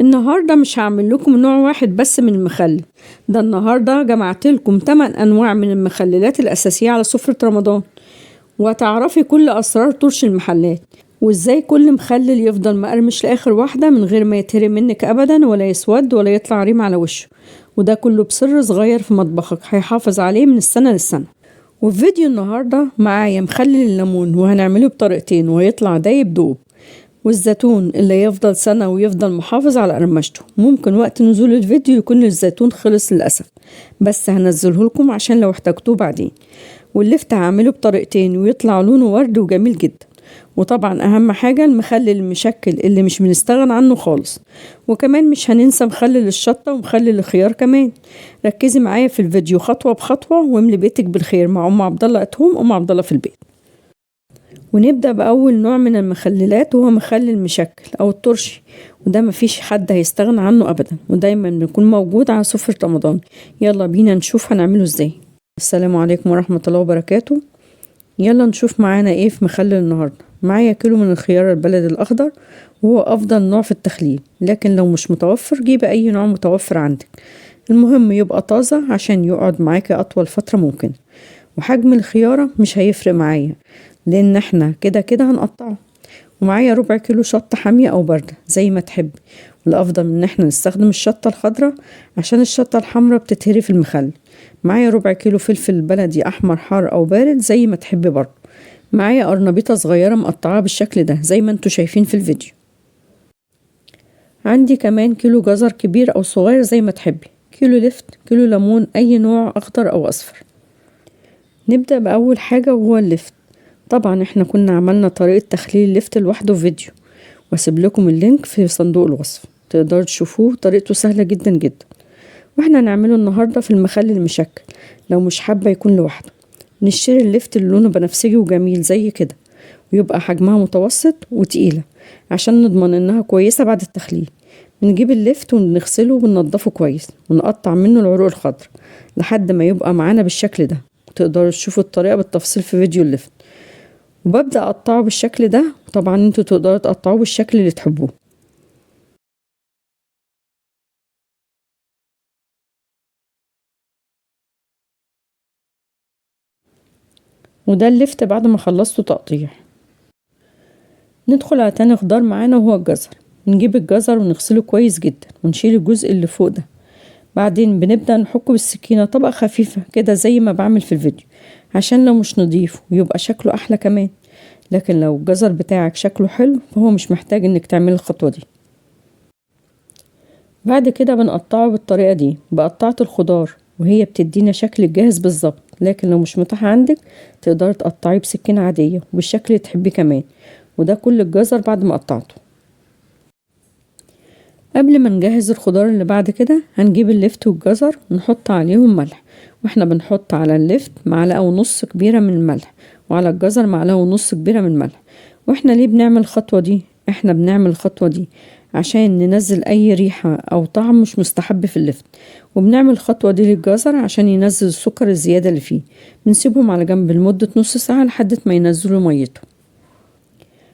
النهاردة مش هعمل لكم نوع واحد بس من المخلل. ده النهاردة جمعت لكم 8 أنواع من المخللات الأساسية على سفرة رمضان، وهتعرفي كل أسرار طرش المحلات، وإزاي كل مخلل يفضل مقرمش لآخر واحدة من غير ما يتهرم منك أبدا ولا يسود ولا يطلع ريم على وشه. وده كله بسر صغير في مطبخك هيحافظ عليه من السنة للسنة. وفي فيديو النهاردة معايا مخلل الليمون وهنعمله بطريقتين وهيطلع دايب دوب، والزيتون اللي يفضل سنة ويفضل محافظ على قرمشته. ممكن وقت نزول الفيديو يكون الزيتون خلص للأسف، بس هنزله لكم عشان لو احتاجتوه بعدين. واللفت هعمله بطريقتين ويطلع لونه ورد وجميل جدا. وطبعا أهم حاجة المخلل المشكل اللي مش بنستغنى عنه خالص. وكمان مش هننسى مخلل الشطة ومخلل الخيار كمان. ركزي معايا في الفيديو خطوة بخطوة واملي بيتك بالخير مع أم عبد الله أتهم أم عبد الله في البيت. ونبدأ بأول نوع من المخللات وهو مخلل مشكل أو الترشي، وده مفيش حد هيستغنى عنه أبدا ودايما بيكون موجود على سفرة رمضان. يلا بينا نشوف هنعمله ازاي. السلام عليكم ورحمة الله وبركاته. يلا نشوف معانا ايه في مخلل النهاردة. معايا كيلو من الخيار البلدي الأخضر، وهو أفضل نوع في التخليل، لكن لو مش متوفر جيب أي نوع متوفر عندك، المهم يبقى طازة عشان يقعد معاكي أطول فترة ممكن. وحجم الخيارة مش هيفرق معايا لان احنا كده كده هنقطعه. ومعايا ربع كيلو شطة حامية او باردة زي ما تحبي، والافضل ان احنا نستخدم الشطة الخضراء عشان الشطة الحمراء بتتهري في المخلل. معايا ربع كيلو فلفل بلدي احمر حار او بارد زي ما تحبي برضه. معايا قرنبيطة صغيرة مقطعة بالشكل ده زي ما انتوا شايفين في الفيديو. عندي كمان كيلو جزر كبير او صغير زي ما تحبي، كيلو لفت، كيلو ليمون اي نوع اخضر او اصفر. نبدأ بأول حاجة وهو اللفت. طبعا احنا كنا عملنا طريقة تخليل اللفت لوحده في فيديو، واسيب لكم اللينك في صندوق الوصف تقدروا تشوفوه، طريقته سهلة جدا جدا. واحنا هنعمله النهاردة في المخلل المشكل. لو مش حابة يكون لوحده نشتري اللفت اللي لونه بنفسجي وجميل زي كده، ويبقى حجمها متوسط وتقيلة عشان نضمن انها كويسة بعد التخليل. بنجيب اللفت ونغسله وننضفه كويس ونقطع منه العروق الخضراء لحد ما يبقى معانا بالشكل ده. تقدروا تشوفوا الطريقة بالتفصيل في فيديو اللفت. وببدأ أقطعه بالشكل ده، طبعا انتوا تقدروا تقطعوه بالشكل اللي تحبوه. وده اللفت بعد ما خلصته تقطيع. ندخل على تاني خضار معانا وهو الجزر. نجيب الجزر ونغسله كويس جدا ونشيل الجزء اللي فوق ده. بعدين بنبدأ نحكه بالسكينة طبقة خفيفة كده زي ما بعمل في الفيديو، عشان لو مش نضيف ويبقى شكله أحلى كمان. لكن لو الجزر بتاعك شكله حلو فهو مش محتاج انك تعملي الخطوة دي. بعد كده بنقطعه بالطريقة دي بقطعة الخضار، وهي بتدينا شكل الجاهز بالظبط. لكن لو مش متاح عندك تقدري تقطعيه بسكينة عادية وبالشكل اللي تحبيه كمان. وده كل الجزر بعد ما قطعته. قبل ما نجهز الخضار اللي بعد كده هنجيب اللفت والجزر ونحط عليهم ملح. واحنا بنحط على اللفت معلقة ونص كبيرة من الملح، وعلى الجزر معلقة ونص كبيرة من الملح. واحنا ليه بنعمل الخطوة دي؟ احنا بنعمل الخطوة دي عشان ننزل اي ريحة او طعم مش مستحب في اللفت، وبنعمل الخطوة دي للجزر عشان ينزل السكر الزيادة اللي فيه. بنسيبهم على جنب لمدة نص ساعة لحد ما ينزلوا ميته.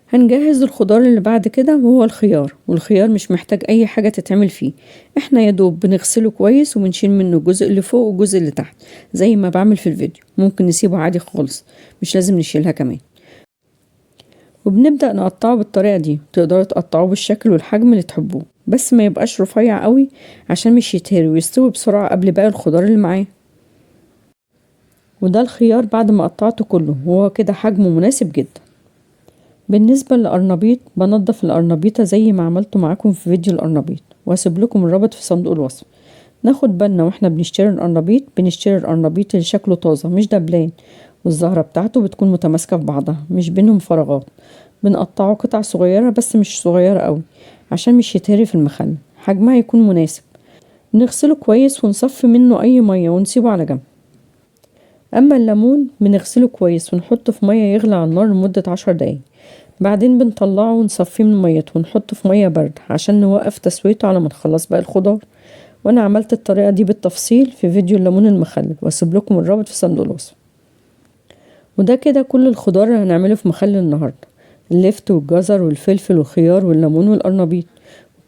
هنجهز الخضار اللي بعد كده وهو الخيار. والخيار مش محتاج اي حاجة تتعمل فيه، احنا يدوب بنغسله كويس وبنشيل منه الجزء اللي فوق والجزء اللي تحت زي ما بعمل في الفيديو. ممكن نسيبه عادي خالص، مش لازم نشيلها كمان. وبنبدأ نقطعه بالطريقة دي. تقدروا تقطعوه بالشكل والحجم اللي تحبوه، بس ما يبقاش رفيع قوي عشان مش يتهري ويستوي بسرعة قبل باقي الخضار اللي معاه. وده الخيار بعد ما قطعته كله وهو كده حجمه مناسب جدا. بالنسبة للقرنبيط بنضف القرنبيطة زي ما عملته معاكم في فيديو القرنبيط، واسيب لكم الرابط في صندوق الوصف. ناخد بالنا واحنا بنشتري القرنبيط بنشتري القرنبيط اللي شكله طازة مش دبلان، والزهرة بتاعته بتكون متماسكة في بعضها مش بينهم فراغات. بنقطعه قطع صغيرة بس مش صغيرة قوي عشان مش يتهري في المخلل، حجمها يكون مناسب. نغسله كويس ونصفي منه اي مية ونسيبه على جنب. اما الليمون بنغسله كويس ونحطه في مية يغلي على النار لمدة 10 دقايق. بعدين بنطلعه ونصفيه من ميته ونحطه في مية باردة عشان نوقف تسويته على ما نخلص باقي الخضار. وانا عملت الطريقة دي بالتفصيل في فيديو الليمون المخلل، واسيب لكم الرابط في صندوق الوصف. وده كده كل الخضار اللي هنعمله في مخلل النهاردة: اللفت والجزر والفلفل والخيار والليمون والقرنبيط.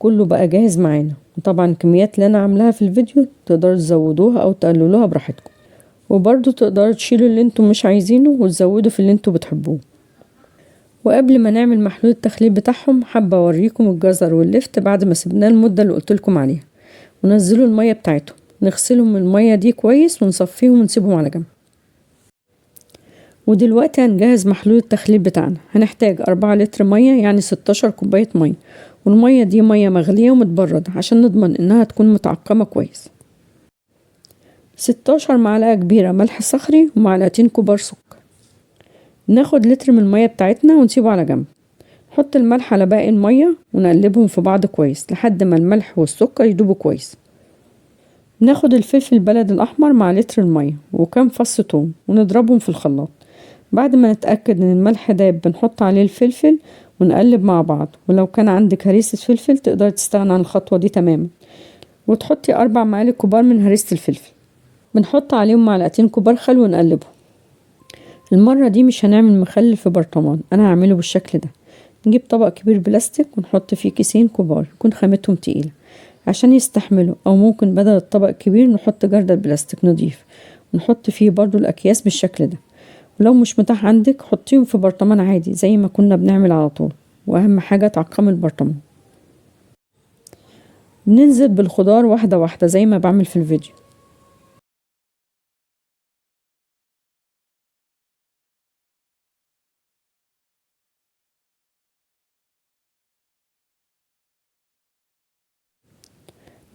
كله بقى جاهز معانا. وطبعا الكميات اللي انا عاملاها في الفيديو تقدروا تزودوها او تقللوها براحتكم، وبرضو تقدروا تشيلوا اللي انتم مش عايزينه وتزودوا في اللي انتم بتحبوه. وقبل ما نعمل محلول التخليل بتاعهم حابة اوريكم الجزر واللفت بعد ما سبناه المدة اللي قلتلكم عليها، ونزلوا المية بتاعتهم. نغسلهم من المية دي كويس ونصفيهم ونسيبهم على جنب. ودلوقتي هنجهز محلول التخليل بتاعنا. هنحتاج 4 لتر مية، يعني 16 كوباية مية، والمية دي مية مغلية ومتبردة عشان نضمن انها تكون متعقمة كويس. 16 معلقة كبيرة ملح صخري ومعلقتين كبار سكر. ناخد لتر من المية بتاعتنا ونسيبه على جنب. نحط الملح على باقي المية ونقلبهم في بعض كويس لحد ما الملح والسكر يدوبوا كويس. ناخد الفلفل البلد الأحمر مع لتر المية وكام فص ثوم ونضربهم في الخلاط. بعد ما نتأكد ان الملح داب بنحط عليه الفلفل ونقلب مع بعض. ولو كان عندك هريسة فلفل تقدر تستغنى عن الخطوة دي تماما، وتحطي 4 معالق كبار من هريسة الفلفل. بنحط عليهم معلقتين كبار خل ونقلبهم. المرة دي مش هنعمل مخلل في برطمان، انا هعمله بالشكل ده. نجيب طبق كبير بلاستيك ونحط فيه كيسين كبار يكون خامتهم تقيلة عشان يستحملوا، او ممكن بدل الطبق الكبير نحط جردل بلاستيك نضيف ونحط فيه برضو الاكياس بالشكل ده. ولو مش متاح عندك حطيهم في برطمان عادي زي ما كنا بنعمل على طول، واهم حاجة تعقم البرطمان. بننزل بالخضار واحدة واحدة زي ما بعمل في الفيديو.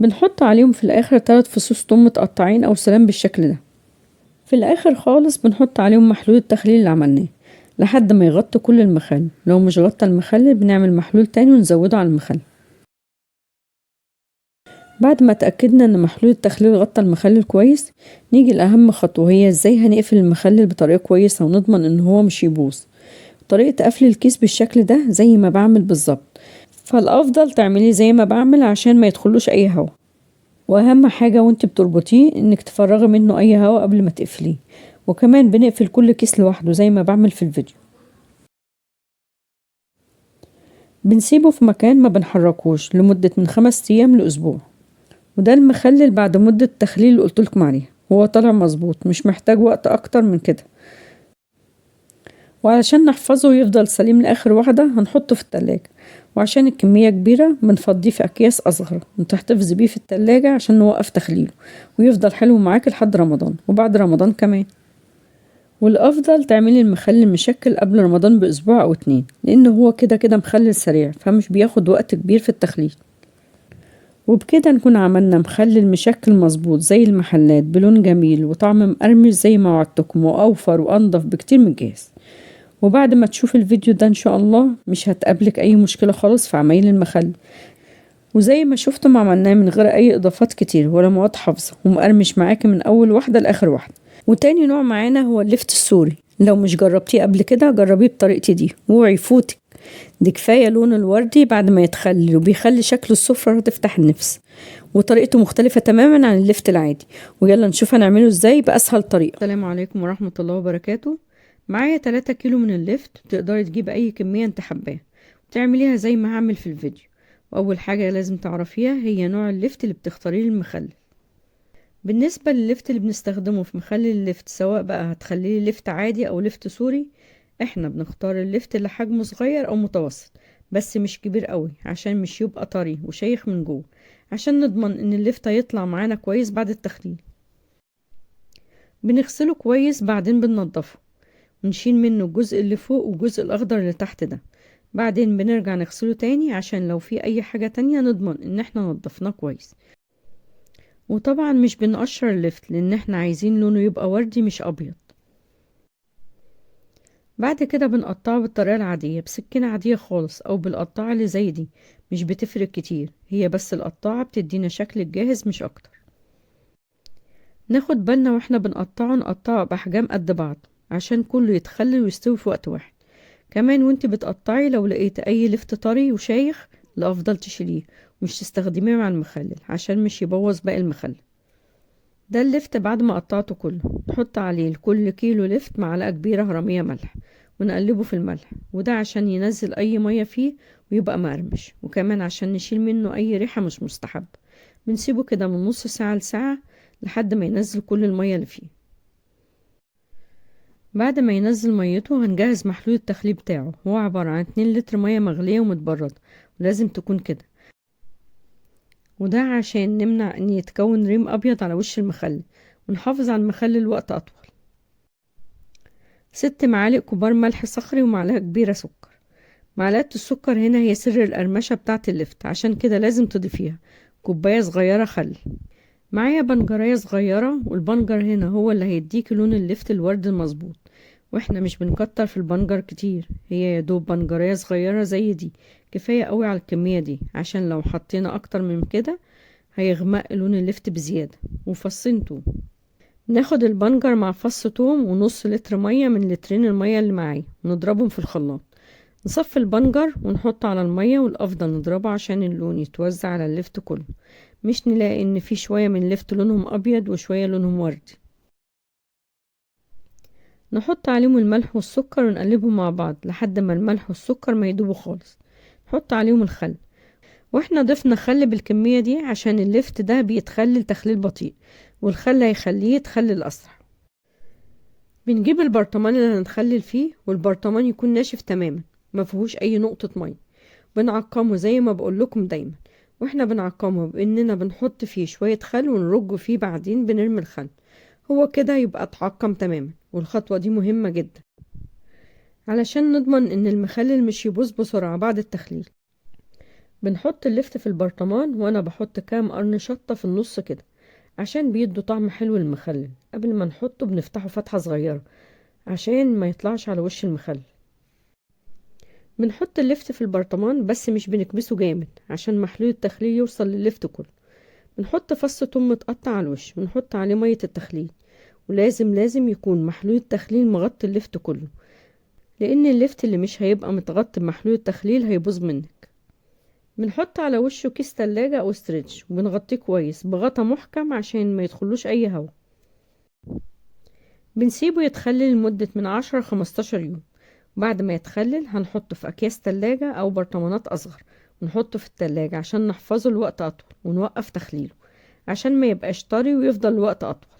بنحط عليهم في الاخر 3 فصوص توم متقطعين او سلام بالشكل ده. في الاخر خالص بنحط عليهم محلول التخليل اللي عملناه لحد ما يغطي كل المخلل. لو مش غطى المخلل بنعمل محلول تاني ونزوده على المخلل. بعد ما اتأكدنا ان محلول التخليل غطى المخلل كويس، نيجي لأهم خطوة، هي ازاي هنقفل المخلل بطريقة كويسة ونضمن ان هو مش يبوظ. طريقة قفل الكيس بالشكل ده زي ما بعمل بالظبط، فالافضل تعمليه زي ما بعمل عشان ما يدخلوش اي هوا. واهم حاجة وانت بتربطيه انك تفرغي منه اي هوا قبل ما تقفليه. وكمان بنقفل كل كيس لوحده زي ما بعمل في الفيديو. بنسيبه في مكان ما بنحركوش لمدة من 5 ايام لأسبوع. وده المخلل بعد مدة التخليل اللي قلتلكم عليها، هو طالع مظبوط مش محتاج وقت اكتر من كده. وعلشان نحفظه ويفضل سليم لاخر واحدة هنحطه في التلاجة، وعشان الكمية كبيرة بنفضيه في اكياس اصغر وتحتفظ بيه في التلاجة عشان نوقف تخليله ويفضل حلو معاك لحد رمضان وبعد رمضان كمان. والافضل تعملي المخلل مشكل قبل رمضان باسبوع او 2، لان هو كده كده مخلل سريع فمش بياخد وقت كبير في التخليل. وبكده نكون عملنا مخلل مشكل مظبوط زي المحلات بلون جميل وطعم مقرمش زي ما وعدتكم، واوفر وانضف بكتير من الجاهز. وبعد ما تشوف الفيديو ده ان شاء الله مش هتقابلك اي مشكلة خالص في عمايل المخلل. وزي ما شفتم عملناه من غير اي اضافات كتير ولا مواد حافظة، ومقرمش معاكي من اول واحدة لاخر واحدة. وتاني نوع معانا هو اللفت السوري. لو مش جربتيه قبل كده جربيه بطريقتي دي واوعي يفوتك. دي كفاية لون الوردي بعد ما يتخلل وبيخلي شكل السفرة تفتح النفس، وطريقته مختلفة تماما عن اللفت العادي. ويلا نشوف هنعمله ازاي بأسهل طريقة. السلام عليكم ورحمة الله وبركاته. معايا 3 كيلو من اللفت، تقدري تجيب اي كمية انت حباها وتعمليها زي ما هعمل في الفيديو. واول حاجة لازم تعرفيها هي نوع اللفت اللي بتختاريه للمخلل. بالنسبة لللفت اللي بنستخدمه في مخلل اللفت، سواء بقى هتخليه لفت عادي او لفت سوري، احنا بنختار اللفت اللي حجمه صغير او متوسط بس مش كبير قوي عشان مش يبقى طري وشيخ من جوه، عشان نضمن ان اللفت هيطلع معانا كويس بعد التخليل. بنغسله كويس بعدين بننضفه ونشيل منه الجزء اللي فوق والجزء الاخضر اللي تحت ده. بعدين بنرجع نغسله تاني عشان لو في اي حاجة تانية نضمن ان احنا نضفناه كويس. وطبعا مش بنقشر اللفت لان احنا عايزين لونه يبقى وردي مش ابيض. بعد كده بنقطعه بالطريقة العادية بسكينة عادية خالص او بالقطاعة اللي زي دي، مش بتفرق كتير، هي بس القطاعة بتدينا شكل الجاهز مش اكتر. ناخد بالنا واحنا بنقطعه نقطعه باحجام قد بعض عشان كله يتخلل ويستوي في وقت واحد. كمان وانت بتقطعي لو لقيت اي لفت طري وشايخ الافضل تشيليه ومش تستخدميه مع المخلل عشان مش يبوظ باقي المخلل. ده اللفت بعد ما قطعته كله. نحط عليه لكل كيلو لفت معلقة كبيرة هرمية ملح ونقلبه في الملح، وده عشان ينزل اي مية فيه ويبقى مقرمش، وكمان عشان نشيل منه اي ريحة مش مستحبة. بنسيبه كده من نص ساعة لساعة لحد ما ينزل كل المية اللي فيه. بعد ما ينزل ميته هنجهز محلول التخليل بتاعه. هو عبارة عن 2 لتر مية مغلية ومتبردة، ولازم تكون كده، وده عشان نمنع ان يتكون ريم ابيض على وش المخلل، ونحافظ على المخلل وقت اطول. 6 معالق كبار ملح صخري ومعلقة كبيرة سكر. معلقة السكر هنا هي سر القرمشة بتاعة اللفت، عشان كده لازم تضيفيها كوباية صغيرة خل. معايا بنجرية صغيرة، والبنجر هنا هو اللي هيديك لون اللفت الورد المظبوط، واحنا مش بنكتر في البنجر كتير، هي يا دوب بنجرية صغيرة زي دي كفاية قوي على الكمية دي، عشان لو حطينا اكتر من كده هيغمق لون اللفت بزيادة. وفصين توم. ناخد البنجر مع فص توم ونص لتر مية من لترين المية اللي معايا، ونضربهم في الخلاط. نصفي البنجر ونحطه على المية، والافضل نضربه عشان اللون يتوزع على اللفت كله، مش نلاقي ان في شوية من اللفت لونهم ابيض وشوية لونهم وردي. نحط عليهم الملح والسكر ونقلبهم مع بعض لحد ما الملح والسكر ما يدوبوا خالص. نحط عليهم الخل، واحنا ضفنا خل بالكمية دي عشان اللفت ده بيتخلل تخليل بطيء، والخل هيخليه يتخلل اسرع. بنجيب البرطمان اللي هنخلل فيه، والبرطمان يكون ناشف تماما ما فيهوش اي نقطة مية. بنعقمه زي ما بقول لكم دايما، واحنا بنعقمه باننا بنحط فيه شوية خل ونرجه فيه، بعدين بنرمي الخل. هو كده يبقى اتعقم تماما، والخطوة دي مهمة جدا علشان نضمن ان المخلل مش يبوظ بسرعة بعد التخليل. بنحط اللفت في البرطمان، وانا بحط كام قرن شطة في النص كده عشان بيدوا طعم حلو للمخلل. قبل ما نحطه بنفتحه فتحة صغيرة عشان ما يطلعش على وش المخلل. بنحط اللفت في البرطمان بس مش بنكبسه جامد عشان محلول التخليل يوصل لللفت كله. بنحط فص توم متقطع على الوش، ونحط عليه مية التخليل، ولازم يكون محلول التخليل مغطي اللفت كله، لان اللفت اللي مش هيبقى متغطي بمحلول التخليل هيبوظ منك. بنحط على وشه كيس تلاجة او ستريتش، وبنغطيه كويس بغطا محكم عشان ما يدخلوش اي هوا. بنسيبه يتخلل لمدة من 10-15 يوم. بعد ما يتخلل هنحطه في اكياس تلاجة او برطمانات اصغر، ونحطه في التلاجة عشان نحفظه لوقت اطول، ونوقف تخليله عشان ما يبقاش طري ويفضل لوقت اطول.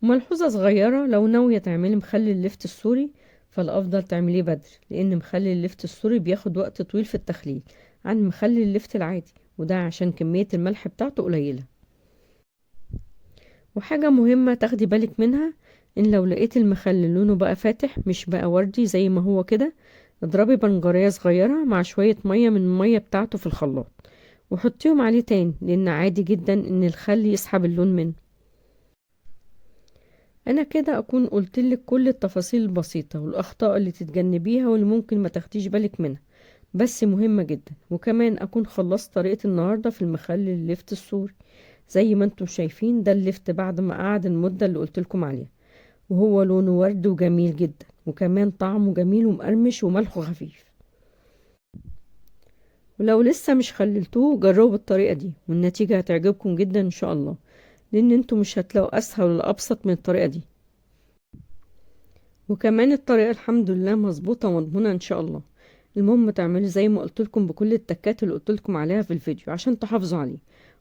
وملحوظة صغيرة، لو ناوية تعملي مخلل اللفت السوري فالافضل تعمليه بدري، لان مخلل اللفت السوري بياخد وقت طويل في التخليل عن مخلل اللفت العادي، وده عشان كمية الملح بتاعته قليلة. وحاجة مهمة تاخدي بالك منها، ان لو لقيت المخلل لونه بقى فاتح مش بقى وردي زي ما هو كده، اضربي بنجرية صغيرة مع شوية مية من المية بتاعته في الخلاط وحطيهم عليه تاني، لان عادي جدا ان الخل يسحب اللون منه. انا كده اكون قلتلك كل التفاصيل البسيطة والاخطاء اللي تتجنبيها واللي ممكن ما تاخديش بالك منها، بس مهمة جدا. وكمان اكون خلصت طريقة النهاردة في المخلل اللفت السوري. زي ما انتم شايفين ده اللفت بعد ما قعد المدة اللي قلتلكم عليها، وهو لونه ورد وجميل جدا، وكمان طعمه جميل ومقرمش وملحه خفيف. ولو لسه مش خللتوه جربوا بالطريقة دي، والنتيجة هتعجبكم جدا ان شاء الله، لان انتم مش هتلاقوا اسهل ولا ابسط من الطريقة دي. وكمان الطريقة الحمد لله مظبوطة ومضمونة ان شاء الله. المهم تعملوا زي ما قلتلكم بكل التكات اللي قلتلكم عليها في الفيديو عشان تحافظوا عليه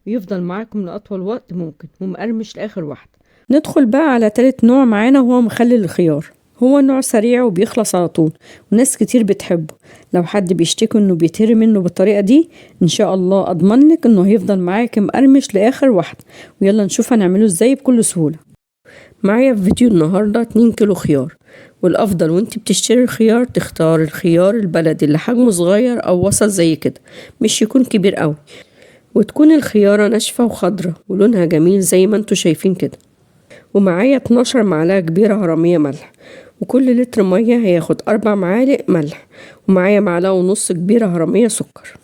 ويفضل معاكم لأطول وقت ممكن ومقرمش لآخر واحدة. ندخل بقى على تالت نوع معانا، وهو مخلل الخيار. هو نوع سريع وبيخلص على طول، وناس كتير بتحبه. لو حد بيشتكي انه بيتهري منه بالطريقة دي، ان شاء الله اضمن لك انه هيفضل معاك مقرمش لآخر واحدة. ويلا نشوف هنعمله ازاي بكل سهولة. معايا في فيديو النهاردة 2 كيلو خيار، والافضل وانت بتشتري الخيار تختار الخيار البلدي اللي حجمه صغير او وسط زي كده، مش يكون كبير قوي، وتكون الخيارة ناشفة وخضرة ولونها جميل زي ما انتوا شايفين كده. ومعايا 12 معلقة كبيرة هرمية ملح، وكل لتر مية هياخد 4 معالق ملح. ومعايا معلقة ونص كبيرة هرمية سكر،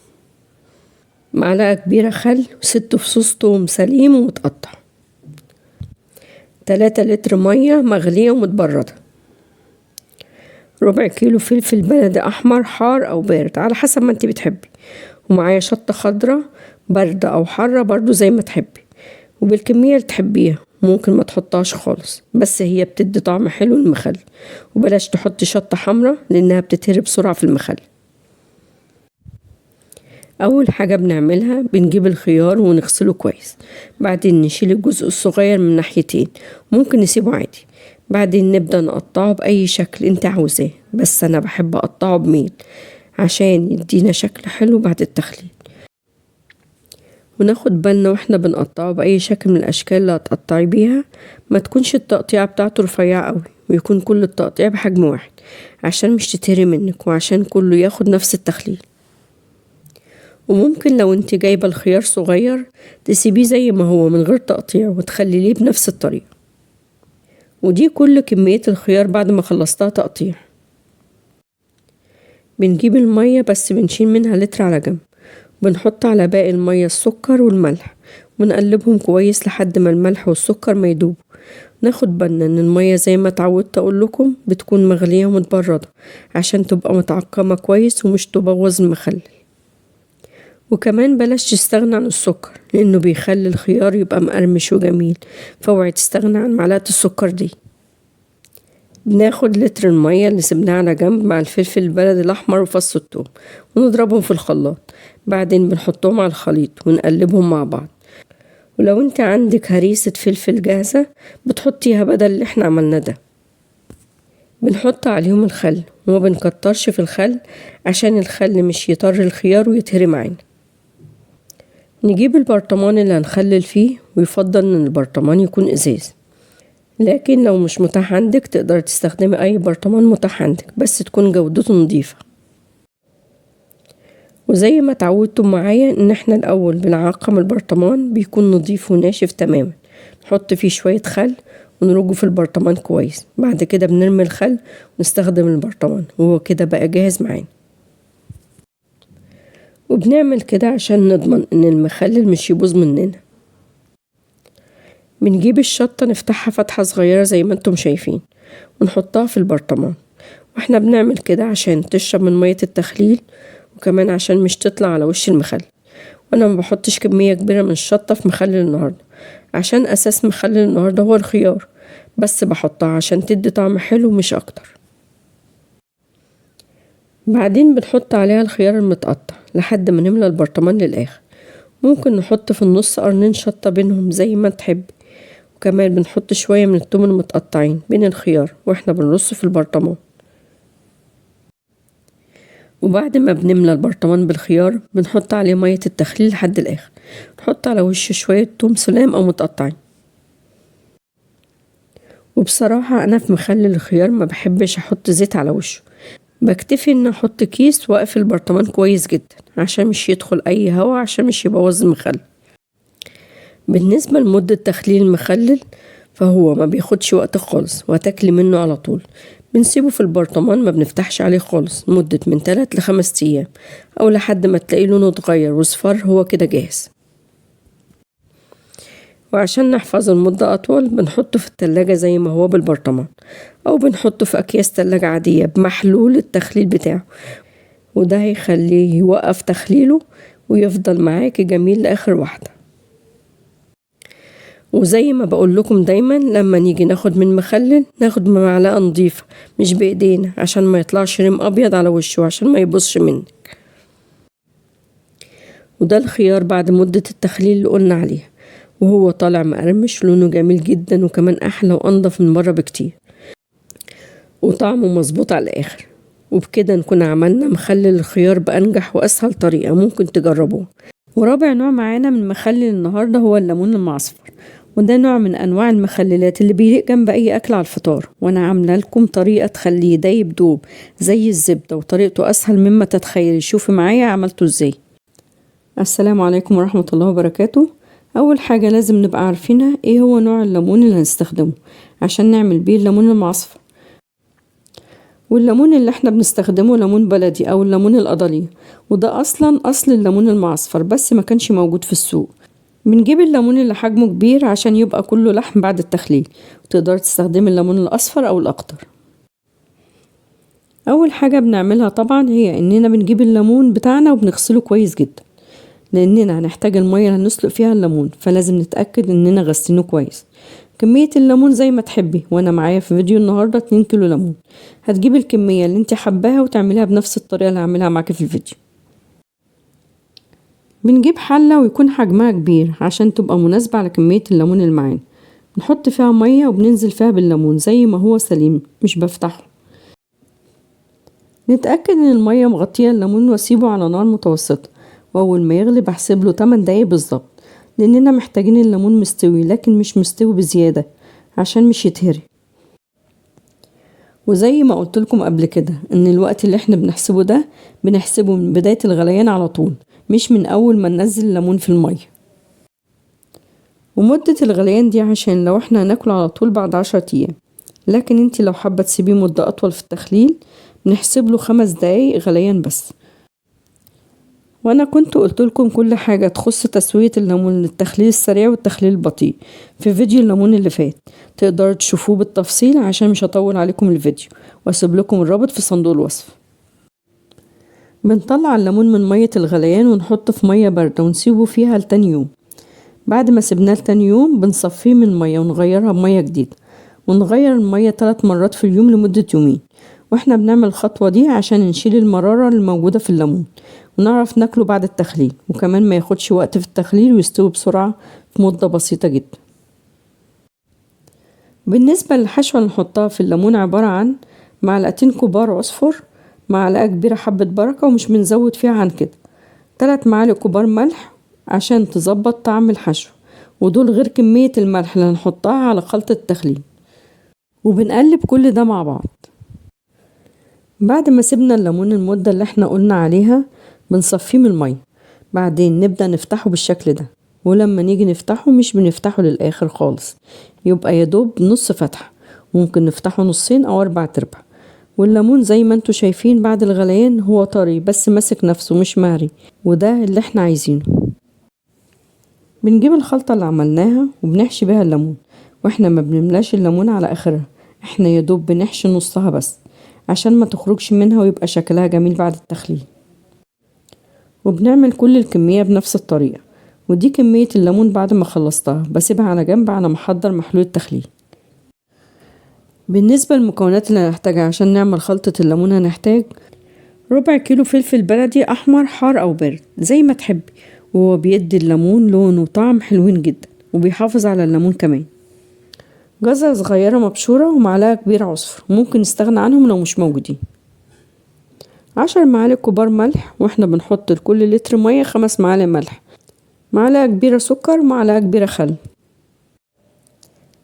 معلقة كبيرة خل، و6 فصوص توم سليم ومتقطع، 3 لتر مية مغلية ومتبردة، ربع كيلو فلفل بلدي احمر حار او بارد على حسب ما انت بتحبي. ومعايا شطة خضرة باردة او حارة برضو زي ما تحبي، وبالكمية اللي تحبيها، ممكن ما تحطهاش خالص بس هي بتدي طعم حلو للمخلل. وبلاش تحطي شطة حمرة لانها بتتهري بسرعة في المخلل. أول حاجة بنعملها بنجيب الخيار ونغسله كويس، بعدين نشيل الجزء الصغير من ناحيتين، ممكن نسيبه عادي. بعدين نبدأ نقطعه بأي شكل انت عاوزاه، بس أنا بحب أقطعه بميل عشان يدينا شكل حلو بعد التخليل. وناخد بالنا واحنا بنقطعه بأي شكل من الأشكال اللي هتقطعي بيها، ما تكونش التقطيعة بتاعته رفيعة قوي، ويكون كل التقطيع بحجم واحد عشان مش تتهري منك، وعشان كله ياخد نفس التخليل. وممكن لو انت جايبة الخيار صغير تسيبيه زي ما هو من غير تقطيع وتخلليه بنفس الطريقة. ودي كل كمية الخيار بعد ما خلصتها تقطيع. بنجيب المية بس بنشيل منها لتر على جنب، بنحط على باقي المية السكر والملح ونقلبهم كويس لحد ما الملح والسكر ما يدوبوا. ناخد بالنا ان المية زي ما اتعودت اقول لكم بتكون مغلية ومتبردة عشان تبقى متعقمة كويس ومش تبوظ المخلل. وكمان بلاش تستغنى عن السكر لانه بيخلي الخيار يبقى مقرمش وجميل، فاوعي تستغنى عن معلقة السكر دي. بناخد لتر المية اللي سبناه على جنب مع الفلفل البلدي الأحمر وفص الثوم ونضربهم في الخلاط، بعدين بنحطهم على الخليط ونقلبهم مع بعض. ولو انت عندك هريسة فلفل جاهزة بتحطيها بدل اللي احنا عملنا ده. بنحط عليهم الخل وما بنكترش في الخل عشان الخل مش يطر الخيار ويتهري معانا. نجيب البرطمان اللي هنخلل فيه، ويفضل ان البرطمان يكون ازاز، لكن لو مش متاح عندك تقدر تستخدمي اي برطمان متاح عندك بس تكون جودته نظيفة. وزي ما تعودتم معايا ان احنا الاول بنعقم البرطمان بيكون نظيف وناشف تماما، نحط فيه شوية خل ونرجه في البرطمان كويس، بعد كده بنرمي الخل ونستخدم البرطمان وهو كده بقى جاهز معانا. وبنعمل كده عشان نضمن ان المخلل مش يبوظ مننا. بنجيب الشطة نفتحها فتحة صغيرة زي ما انتم شايفين ونحطها في البرطمان، واحنا بنعمل كده عشان تشرب من مية التخليل، وكمان عشان مش تطلع على وش المخلل. وانا ما بحطش كمية كبيرة من الشطة في مخلل النهاردة عشان اساس مخلل النهاردة هو الخيار، بس بحطها عشان تدي طعم حلو مش اكتر. بعدين بنحط عليها الخيار المتقطع لحد ما نملى البرطمان للآخر، ممكن نحط في النص قرنين شطة بينهم زي ما تحب. وكمان بنحط شوية من الثوم المتقطعين بين الخيار واحنا بنرصه في البرطمان. وبعد ما بنملى البرطمان بالخيار بنحط عليه مية التخليل لحد الآخر، نحط على وشه شوية توم سلام أو متقطعين. وبصراحة أنا في مخلل الخيار ما بحبش أحط زيت على وشه، بكتفي ان احط كيس واقفل البرطمان كويس جدا عشان مش يدخل اي هوا عشان مش يبوظ المخلل. بالنسبة لمدة تخليل المخلل فهو ما بياخدش وقت خالص وهتاكلي منه على طول. بنسيبه في البرطمان ما بنفتحش عليه خالص مدة من 3 ل5 ايام، او لحد ما تلاقي لونه اتغير وصفر هو كده جاهز. وعشان نحفظه لمدة أطول بنحطه في التلاجة زي ما هو بالبرطمان، أو بنحطه في أكياس تلاجة عادية بمحلول التخليل بتاعه، وده هيخليه يوقف تخليله ويفضل معاكي جميل لآخر واحدة. وزي ما بقول لكم دايما لما نيجي ناخد من مخلل ناخد بمعلقة نظيفة مش بإيدينا عشان ما يطلعش ريم أبيض على وشه عشان ما يبصش منك. وده الخيار بعد مدة التخليل اللي قلنا عليها، وهو طالع مقرمش لونه جميل جدا وكمان أحلى وأنضف من بره بكتير، وطعمه مظبوط على الآخر. وبكده نكون عملنا مخلل الخيار بأنجح وأسهل طريقة ممكن تجربوه. ورابع نوع معانا من مخلل النهاردة هو الليمون المعصفر، وده نوع من أنواع المخللات اللي بيليق جنب أي أكل على الفطار، وأنا عاملة لكم طريقة تخليه دايب دوب زي الزبدة، وطريقته أسهل مما تتخيلي. شوفي معايا عملته إزاي. السلام عليكم ورحمة الله وبركاته. أول حاجة لازم نبقى عارفينها إيه هو نوع الليمون اللي هنستخدمه عشان نعمل بيه الليمون المعصفر. والليمون اللي احنا بنستخدمه ليمون بلدي أو الليمون القضلي، وده أصل الليمون المعصفر بس ما كانش موجود في السوق. بنجيب الليمون اللي حجمه كبير عشان يبقى كله لحم بعد التخليل، وتقدر تستخدم الليمون الأصفر أو الأخضر. أول حاجة بنعملها طبعا هي إننا بنجيب الليمون بتاعنا وبنغسله كويس جدا، لأننا هنحتاج المية اللي هنسلق فيها الليمون، فلازم نتأكد إننا غسلينه كويس. كمية الليمون زي ما تحبي، وأنا معايا في فيديو النهاردة 2 كيلو ليمون. هتجيبي الكمية اللي انت حباها وتعمليها بنفس الطريقة اللي هعملها معاكي في الفيديو. بنجيب حلة ويكون حجمها كبير عشان تبقى مناسبة على كمية الليمون اللي معانا. نحط فيها مية وبننزل فيها بالليمون زي ما هو سليم، مش بفتحه. نتأكد ان المية مغطية الليمون واسيبه على نار متوسطة، واول ما يغلي بحسب له 8 دقايق بالظبط، لاننا محتاجين الليمون مستوي لكن مش مستوي بزيادة عشان مش يتهري. وزي ما قلت لكم قبل كده ان الوقت اللي احنا بنحسبه ده بنحسبه من بداية الغليان على طول، مش من اول ما ننزل الليمون في المية. ومدة الغليان دي عشان لو احنا هناكله على طول بعد 10 ايام، لكن انتي لو حابة تسيبيه مدة اطول في التخليل بنحسب له 5 دقايق غليان بس. وانا كنت قلت لكم كل حاجة تخص تسوية الليمون للتخليل السريع والتخليل البطيء في فيديو الليمون اللي فات، تقدروا تشوفوه بالتفصيل عشان مش هطول عليكم الفيديو، واسيب لكم الرابط في صندوق الوصف. بنطلع الليمون من مية الغليان ونحطه في مية باردة ونسيبه فيها لتاني يوم. بعد ما سيبناه لتاني يوم بنصفيه من المية ونغيرها بمية جديدة، ونغير المية 3 مرات في اليوم لمدة يومين. واحنا بنعمل الخطوة دي عشان نشيل المرارة الموجودة في الليمون ونعرف ناكله بعد التخليل، وكمان ما ياخدش وقت في التخليل ويستوي بسرعة في مدة بسيطة جدا. بالنسبة للحشوة اللي نحطها في الليمون عبارة عن 2 كبار عصفر، معلقة كبيرة حبة بركة ومش بنزود فيها عن كده، 3 معالق كبار ملح عشان تظبط طعم الحشو، ودول غير كمية الملح اللي هنحطها على خلطة التخليل. وبنقلب كل ده مع بعض. بعد ما سيبنا الليمون المدة اللي احنا قلنا عليها بنصفيه من المية، بعدين نبدأ نفتحه بالشكل ده، ولما نيجي نفتحه مش بنفتحه للآخر خالص، يبقى يدوب نص فتحة، ممكن نفتحه نصين أو 4/4. والليمون زي ما انتوا شايفين بعد الغليان هو طري بس ماسك نفسه مش مهري، وده اللي احنا عايزينه. بنجيب الخلطة اللي عملناها وبنحشي بيها الليمون، واحنا ما بنملاش الليمون على آخرها، احنا يدوب بنحشي نصها بس عشان ما تخرجش منها ويبقى شكلها جميل بعد التخليل. وبنعمل كل الكمية بنفس الطريقة، ودي كمية الليمون بعد ما خلصتها بسيبها على جنب على ما احضر محلول التخليل. بالنسبة للمكونات اللي هنحتاجها عشان نعمل خلطة الليمون، هنحتاج 1/4 كيلو فلفل بلدي أحمر حار أو بارد زي ما تحبي، وهو بيدي الليمون لون وطعم حلوين جدا وبيحافظ على الليمون كمان. جزرة صغيرة مبشورة ومعلقة كبيرة عصفر، ممكن نستغنى عنهم لو مش موجودين. 10 معالق كبار ملح، واحنا بنحط لكل لتر مية 5 معالق ملح، معلقة كبيرة سكر ومعلقة كبيرة خل.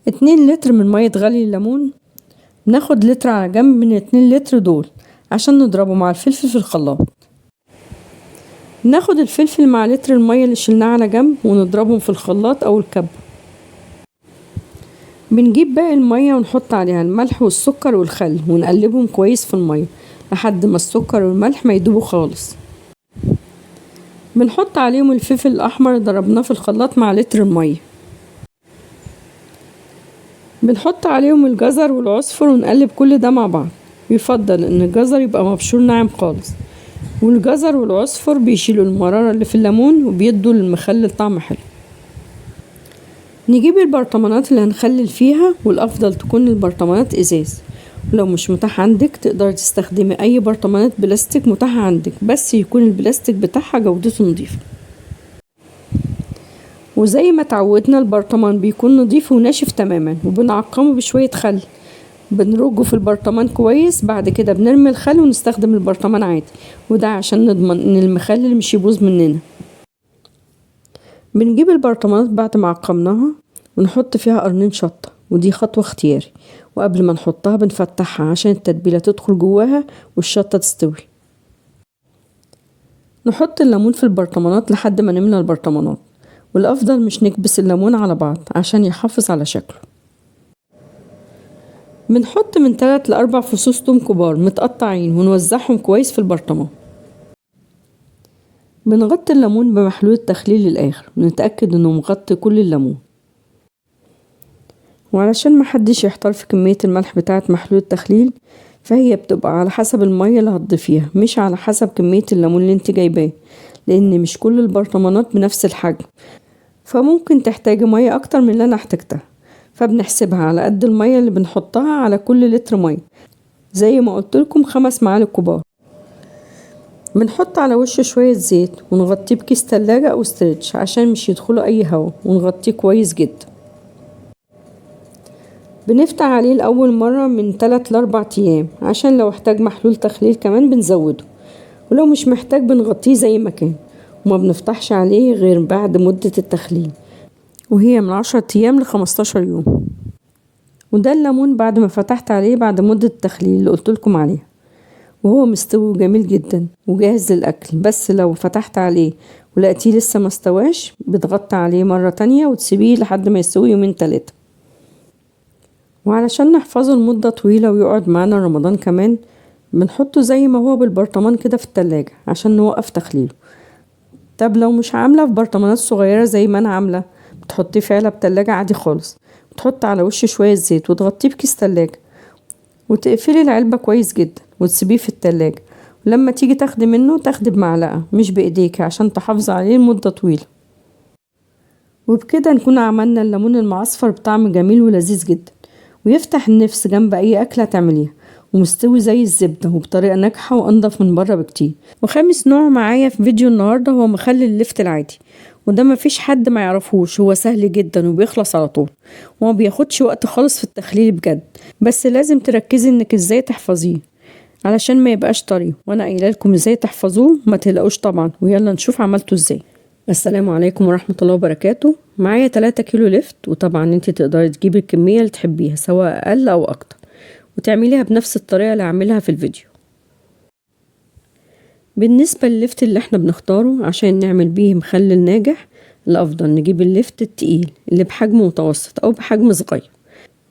2 لتر من مية غلي الليمون، ناخد لتر على جنب من 2 لتر دول عشان نضربه مع الفلفل في الخلاط. ناخد الفلفل مع لتر المية اللي شلناه على جنب ونضربهم في الخلاط أو الكب. بنجيب باقي المية ونحط عليها الملح والسكر والخل ونقلبهم كويس في المية لحد ما السكر والملح ما يدوبوا خالص. بنحط عليهم الفلفل الأحمر ضربناه في الخلاط مع لتر المية. بنحط عليهم الجزر والعصفر ونقلب كل ده مع بعض، يفضل ان الجزر يبقى مبشور ناعم خالص، والجزر والعصفر بيشيلوا المرارة اللي في الليمون وبيدوا للمخلل طعم حلو. نجيب البرطمانات اللي هنخلل فيها، والأفضل تكون البرطمانات إزاز، ولو مش متاح عندك تقدر تستخدمي أي برطمانات بلاستيك متاحة عندك، بس يكون البلاستيك بتاعها جودته نظيفة. وزي ما تعودنا البرطمان بيكون نظيف وناشف تماما، وبنعقمه بشوية خل، بنرجه في البرطمان كويس، بعد كده بنرمي الخل ونستخدم البرطمان عادي، وده عشان نضمن ان المخلل مش يبوظ مننا. بنجيب البرطمانات بعد ما عقمناها ونحط فيها قرنين شطة، ودي خطوة اختياري، وقبل ما نحطها بنفتحها عشان التتبيلة تدخل جواها والشطة تستوي. نحط الليمون في البرطمانات لحد ما نملى البرطمانات، والأفضل مش نكبس الليمون على بعض عشان يحافظ على شكله. بنحط من 3 ل4 فصوص توم كبار متقطعين ونوزعهم كويس في البرطمان. بنغطي الليمون بمحلول التخليل للآخر ونتأكد انه مغطي كل الليمون، وعلشان محدش يحتار في كمية الملح بتاعة محلول التخليل، فهي بتبقى على حسب المية اللي هتضيفيها مش على حسب كمية الليمون اللي انت جايباه، لان مش كل البرطمانات بنفس الحجم، فممكن تحتاجي مية اكتر من اللي انا احتاجتها، فبنحسبها على قد المية اللي بنحطها على كل لتر مية، زي ما قلتلكم 5 معالق كبار. بنحط على وشه شوية زيت ونغطيه بكيس تلاجة او ستريتش عشان مش يدخله اي هوا، ونغطيه كويس جدا. بنفتح عليه لأول مرة من 3 ل4 أيام عشان لو احتاج محلول تخليل كمان بنزوده، ولو مش محتاج بنغطيه زي ما كان، وما بنفتحش عليه غير بعد مدة التخليل، وهي من 10 أيام ل15 يوم. وده الليمون بعد ما فتحت عليه بعد مدة التخليل اللي قلتلكم عليها، وهو مستوي جميل جدا وجاهز للأكل. بس لو فتحت عليه ولقيتيه لسه مستواش بتغطي عليه مرة تانية وتسيبيه لحد ما يستوي 2-3. وعلشان نحفظه لمدة طويلة ويقعد معانا رمضان كمان بنحطه زي ما هو بالبرطمان كده في التلاجة عشان نوقف تخليله. طب لو مش عاملة في برطمانات صغيرة زي ما انا عاملة، بتحطيه في علب تلاجة عادي خالص، بتحط على وشه شوية زيت وتغطيه بكيس تلاجة، وتقفلي العلبة كويس جدا وتسيبيه في التلاجة. ولما تيجي تاخدي منه تاخدي بمعلقة مش بايديك عشان تحافظي عليه لمدة طويلة. وبكده نكون عملنا الليمون المعصفر بطعم جميل ولذيذ جدا، ويفتح النفس جنب اي اكلة تعمليها، ومستوي زي الزبدة وبطريقة ناجحة وانضف من بره بكتير. وخامس نوع معايا في فيديو النهاردة هو مخلل اللفت العادي، وده مفيش حد ما يعرفوش، هو سهل جدا وبيخلص على طول وما بياخدش وقت خالص في التخليل بجد. بس لازم تركزي انك ازاي تحفظيه علشان ما يبقاش طري، وانا قايله لكم ازاي تحفظوه ما تقلقوش طبعا. ويلا نشوف عملته ازاي. السلام عليكم ورحمة الله وبركاته. معايا 3 كيلو لفت، وطبعا انت تقدري تجيبي الكمية اللي تحبيها سواء اقل او اكتر، وتعمليها بنفس الطريقة اللي عاملها في الفيديو. بالنسبة لللفت اللي احنا بنختاره عشان نعمل بيه مخلل ناجح، الافضل نجيب اللفت التقيل اللي بحجم متوسط او بحجم صغير،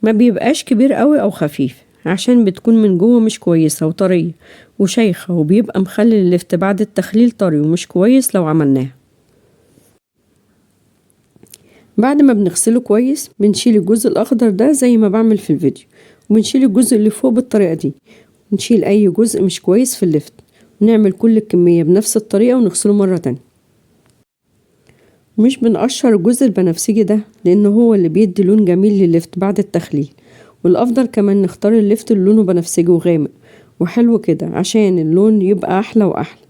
ما بيبقاش كبير قوي او خفيف، عشان بتكون من جوه مش كويسة وطرية وشيخة، وبيبقى مخلل اللفت بعد التخليل طري ومش كويس لو عملناه. بعد ما بنغسله كويس بنشيل الجزء الاخضر ده زي ما بعمل في الفيديو، وبنشيل الجزء اللي فوق بالطريقة دي، ونشيل اي جزء مش كويس في اللفت، ونعمل كل الكمية بنفس الطريقة ونغسله مرة تانية. مش بنقشر الجزء البنفسجي ده لانه هو اللي بيدي لون جميل لللفت بعد التخليل، والافضل كمان نختار اللفت اللي لونه بنفسجي وغامق وحلو كده عشان اللون يبقى احلى واحلى.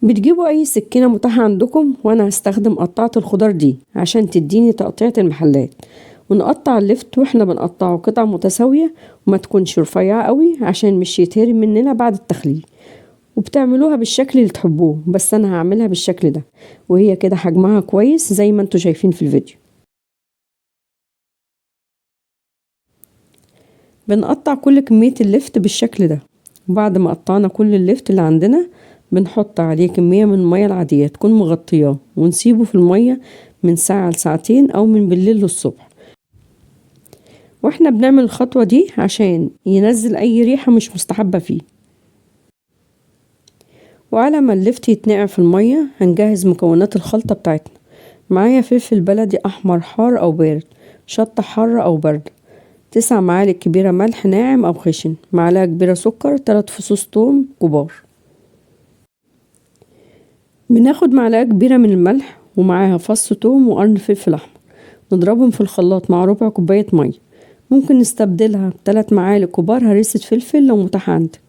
بتجيبوا اي سكينة متاحة عندكم، وانا هستخدم قطعة الخضار دي عشان تديني تقطيعة المحلات، ونقطع اللفت واحنا بنقطعه قطع متساوية وما تكونش رفيعة قوي عشان مش يتهرم مننا بعد التخليل. وبتعملوها بالشكل اللي تحبوه، بس انا هعملها بالشكل ده وهي كده حجمها كويس زي ما انتوا شايفين في الفيديو. بنقطع كل كمية اللفت بالشكل ده، وبعد ما قطعنا كل اللفت اللي عندنا بنحط عليه كمية من المية العادية تكون مغطياه، ونسيبه في المية من ساعة لساعتين او من بالليل للصبح. واحنا بنعمل الخطوة دي عشان ينزل اي ريحة مش مستحبة فيه. وعلى ما اللفت يتنقع في المية هنجهز مكونات الخلطة بتاعتنا. معايا فلفل بلدي احمر حار او بارد، شطة حارة او باردة، 9 معالق كبيرة ملح ناعم او خشن، معلقة كبيرة سكر، 3 فصوص توم كبار. بناخد معلقة كبيرة من الملح ومعاها فص توم وقرن فلفل احمر، نضربهم في الخلاط مع ربع كوباية مية. ممكن نستبدلها ب3 معالق كبار هريسة فلفل لو متاح عندك.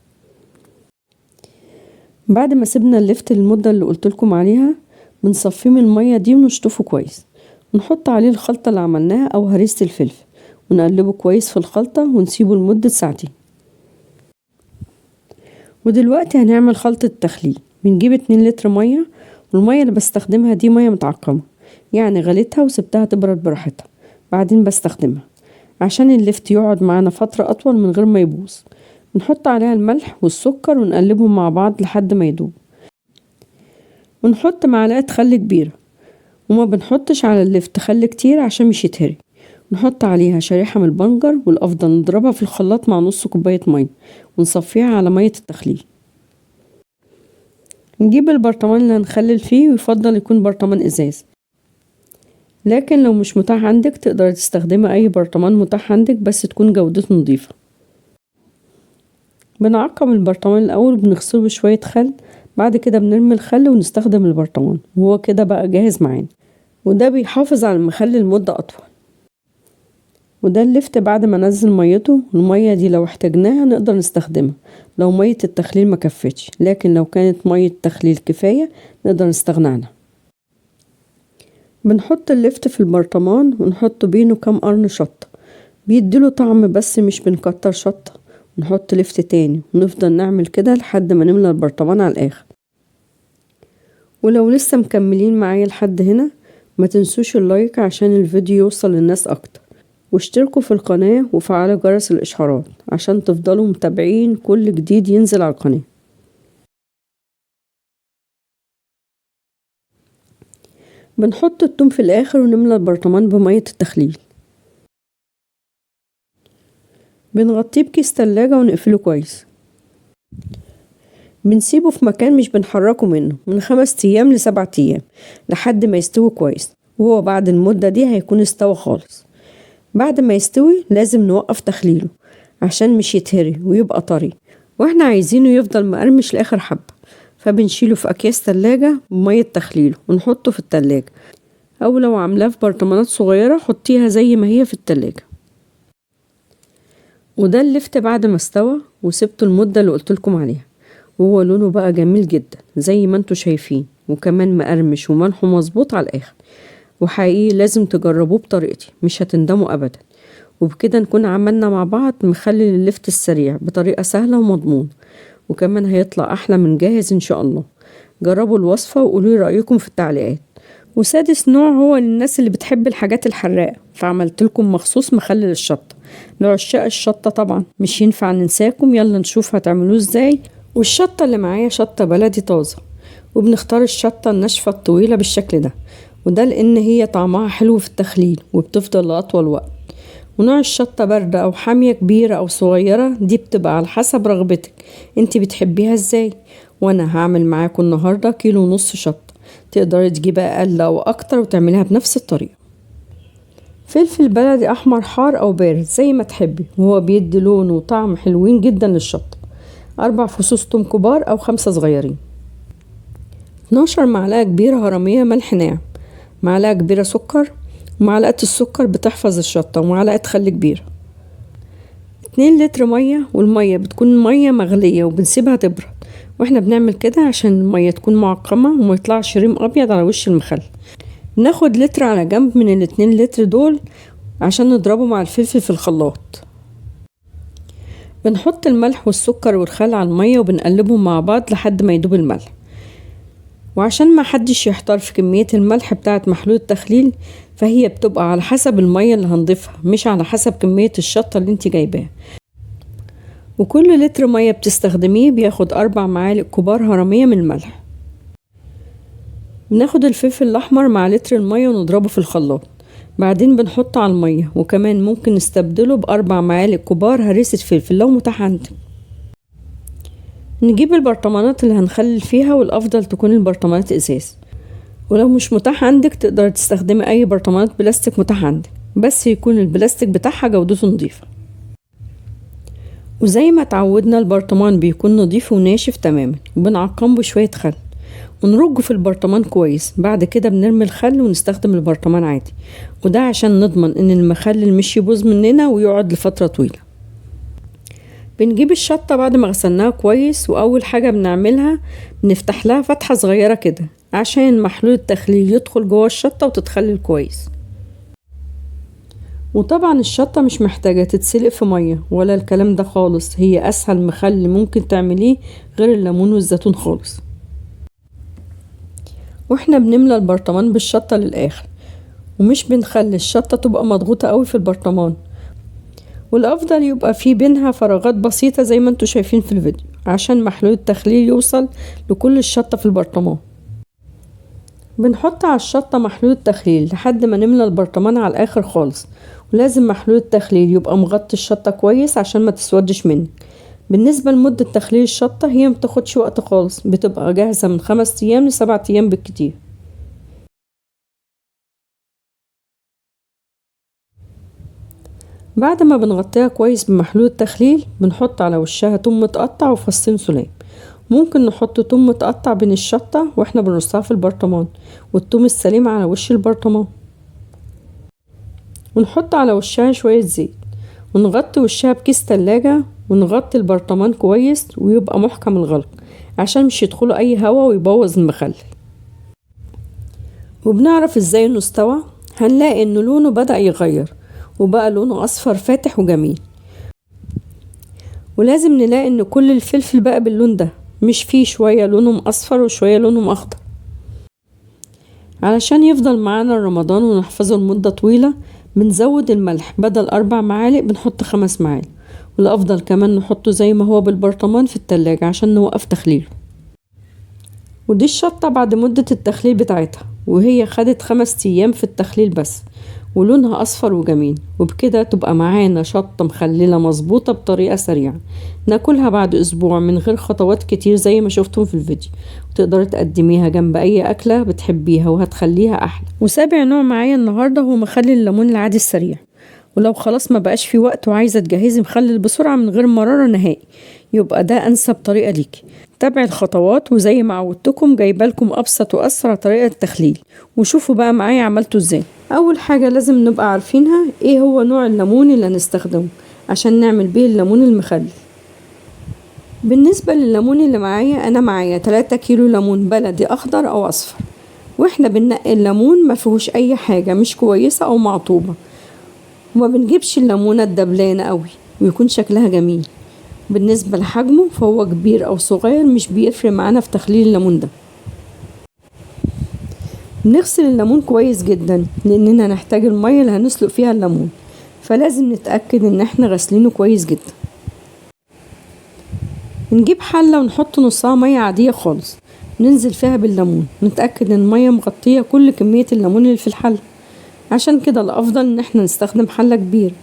بعد ما سيبنا اللفت المدة اللي قلتلكم عليها بنصفيه من المية دي ونشطفه كويس، ونحط عليه الخلطة اللي عملناها او هريسة الفلفل، ونقلبه كويس في الخلطة ونسيبه لمدة ساعتين. ودلوقتي هنعمل خلطة التخليل. بنجيب 2 لتر مية، والمية اللي بستخدمها دي مية متعقمة، يعني غليتها وسبتها تبرد براحتها بعدين بستخدمها عشان اللفت يقعد معانا فترة اطول من غير ما يبوظ. نحط عليها الملح والسكر ونقلبهم مع بعض لحد ما يدوب، ونحط معلقة خل كبيرة، وما بنحطش على اللفت خل كتير عشان مش يتهري. نحط عليها شريحة من البنجر، والافضل نضربها في الخلاط مع نص كوباية مية ونصفيها على مية التخليل. نجيب البرطمان اللي هنخلل فيه، ويفضل يكون برطمان ازاز، لكن لو مش متاح عندك تقدر تستخدمي اي برطمان متاح عندك بس تكون جودته نظيفة. بنعقم البرطمان الاول وبنغسله بشوية خل، بعد كده بنرمي الخل ونستخدم البرطمان، وهو كده بقى جاهز معانا، وده بيحافظ على المخلل مدة اطول. وده اللفت بعد ما نزل ميته. المية دي لو احتاجناها نقدر نستخدمها لو مية التخليل ما كفتش، لكن لو كانت مية تخليل كفاية نقدر نستغنى عنها. بنحط اللفت في البرطمان ونحط بينه كام قرن شطة بيديله طعم، بس مش بنكتر شطة. نحط لفت تاني ونفضل نعمل كده لحد ما نملى البرطمان على الآخر. ولو لسه مكملين معايا لحد هنا ما تنسوش اللايك عشان الفيديو يوصل للناس أكتر، واشتركوا في القناة وفعلوا جرس الإشعارات عشان تفضلوا متابعين كل جديد ينزل على القناة. بنحط التوم في الآخر ونملى البرطمان بمية التخليل. بنغطيه بكيس تلاجة ونقفله كويس. بنسيبه في مكان مش بنحركه منه من 5 أيام ل7 أيام لحد ما يستوي كويس، وهو بعد المدة دي هيكون استوى خالص. بعد ما يستوي لازم نوقف تخليله عشان مش يتهري ويبقى طري، واحنا عايزينه يفضل مقرمش لآخر حبة. فبنشيله في أكياس تلاجة بمية تخليله ونحطه في التلاجة، أو لو عاملاه في برطمانات صغيرة حطيها زي ما هي في التلاجة. وده اللفت بعد ما استوى وسبته المدة اللي قلتلكم عليها، وهو لونه بقى جميل جدا زي ما انتوا شايفين، وكمان مقرمش وملحه مظبوط على الآخر. وحقيقي لازم تجربوه بطريقتي، مش هتندموا أبدا. وبكده نكون عملنا مع بعض مخلل اللفت السريع بطريقة سهلة ومضمونة، وكمان هيطلع أحلى من جاهز إن شاء الله. جربوا الوصفة وقولوا رأيكم في التعليقات. وسادس نوع هو للناس اللي بتحب الحاجات الحراقة، فعملت لكم مخصوص مخلل الشطة لعشاق الشطة. طبعا مش ينفع ننساكم، يلا نشوف هتعملوه ازاي. والشطة اللي معايا شطة بلدي طازة، وبنختار الشطة الناشفة الطويلة بالشكل ده، وده لأن هي طعمها حلو في التخليل وبتفضل لأطول وقت. ونوع الشطة باردة أو حامية كبيرة أو صغيرة دي بتبقى على حسب رغبتك، انتي بتحبيها ازاي. وانا هعمل معاكم النهاردة 1.5 كيلو شطة، تقدري تجيبها أقل أو أكتر وتعمليها بنفس الطريقة. فلفل بلدي أحمر حار أو بارد زي ما تحبي، وهو بيدي لون وطعم حلوين جدا للشطة. 4 فصوص توم كبار أو 5 صغيرين. 12 معلقة كبيرة هرمية ملح ناعم. معلقة كبيرة سكر، ومعلقة السكر بتحفظ الشطة، ومعلقة خل كبيرة. 2 لتر مية، والمية بتكون مية مغلية وبنسيبها تبرد. واحنا بنعمل كده عشان المية تكون معقمة وما يطلعش ريم أبيض على وش المخلل. ناخد لتر على جنب من ال2 لتر دول عشان نضربه مع الفلفل في الخلاط. بنحط الملح والسكر والخل على المية وبنقلبهم مع بعض لحد ما يدوب الملح. وعشان ما حدش يحتار في كمية الملح بتاعة محلول التخليل، فهي بتبقى على حسب المية اللي هنضيفها، مش على حسب كمية الشطة اللي انت جايباها. وكل لتر مية بتستخدميه بياخد 4 معالق كبار هرمية من الملح. بناخد الفلفل الأحمر مع لتر المية ونضربه في الخلاط، بعدين بنحطه على المية، وكمان ممكن نستبدله ب4 معالق كبار هريسة فلفل لو متاح عندك. نجيب البرطمانات اللي هنخلل فيها، والأفضل تكون البرطمانات إزاز، ولو مش متاح عندك تقدر تستخدمي أي برطمانات بلاستيك متاح عندك، بس يكون البلاستيك بتاعها جودته نظيفة. وزي ما اتعودنا البرطمان بيكون نظيف وناشف تماما، وبنعقمه بشوية خل ونرجه في البرطمان كويس. بعد كده بنرمي الخل ونستخدم البرطمان عادي، وده عشان نضمن ان المخلل مش يبوظ مننا ويقعد لفترة طويلة. بنجيب الشطة بعد ما غسلناها كويس، وأول حاجة بنعملها بنفتح لها فتحة صغيرة كده عشان محلول التخليل يدخل جوه الشطة وتتخلل كويس. وطبعا الشطة مش محتاجة تتسلق في مية ولا الكلام ده خالص، هي أسهل مخلل ممكن تعمليه غير الليمون والزيتون خالص. واحنا بنملى البرطمان بالشطة للآخر، ومش بنخلي الشطة تبقى مضغوطة قوي في البرطمان، والأفضل يبقى في بينها فراغات بسيطة زي ما انتوا شايفين في الفيديو عشان محلول التخليل يوصل لكل الشطة في البرطمان. بنحط على الشطة محلول التخليل لحد ما نملى البرطمان على الآخر خالص، ولازم محلول التخليل يبقى مغطي الشطة كويس عشان ما تسودش منك. بالنسبة لمدة تخليل الشطة هي متاخدش وقت خالص، بتبقى جاهزة من 5 أيام ل7 أيام بالكتير. بعد ما بنغطيها كويس بمحلول التخليل بنحط على وشها توم متقطع وفصين سلام. ممكن نحط توم متقطع بين الشطة واحنا بنرصها في البرطمان، والتوم السليم على وش البرطمان. ونحط على وشها شوية زيت، ونغطي وشها بكيس تلاجة، ونغطي البرطمان كويس ويبقى محكم الغلق عشان مش يدخله اي هوا ويبوظ المخلل. وبنعرف ازاي انه استوى؟ هنلاقي انه لونه بدأ يغير وبقى لونه اصفر فاتح وجميل. ولازم نلاقي ان كل الفلفل بقى باللون ده، مش فيه شوية لونهم اصفر وشوية لونهم اخضر. علشان يفضل معانا رمضان ونحفظه لمدة طويلة بنزود الملح، بدل 4 معالق بنحط 5 معالق، والافضل كمان نحطه زي ما هو بالبرطمان في التلاجة عشان نوقف تخليله. ودي الشطة بعد مدة التخليل بتاعتها، وهي خدت 5 ايام في التخليل بس، ولونها اصفر وجميل. وبكده تبقى معانا شطة مخللة مظبوطة بطريقة سريعة ناكلها بعد اسبوع من غير خطوات كتير زي ما شفتم في الفيديو. وتقدري تقدميها جنب اي اكلة بتحبيها وهتخليها احلى. وسابع نوع معايا النهاردة هو مخلل الليمون العادي السريع. ولو خلاص ما بقاش في وقت وعايزة تجهزي مخلل بسرعة من غير مرارة نهائي، يبقى ده انسب طريقة ليكي. تابعي الخطوات وزي ما عودتكم جايبالكم ابسط واسرع طريقة تخليل، وشوفوا بقى معايا عملته ازاي. اول حاجة لازم نبقى عارفينها ايه هو نوع الليمون اللي هنستخدمه عشان نعمل بيه الليمون المخلل. بالنسبة للليمون اللي معايا، انا معايا 3 كيلو ليمون بلدي اخضر او اصفر. واحنا بننقي الليمون ما فيهوش اي حاجة مش كويسة او معطوبة، وما بنجيبش الليمونة الدبلانة قوي ويكون شكلها جميل. بالنسبة لحجمه فهو كبير او صغير مش بيفرق معانا في تخليل الليمون ده. بنغسل الليمون كويس جدا لاننا نحتاج المية اللي هنسلق فيها الليمون، فلازم نتأكد ان احنا غسلينه كويس جدا. نجيب حلة ونحط نصها مية عادية خالص، ننزل فيها بالليمون، نتأكد ان المية مغطية كل كمية الليمون اللي في الحلة. عشان كده الافضل ان احنا نستخدم حلة كبيرة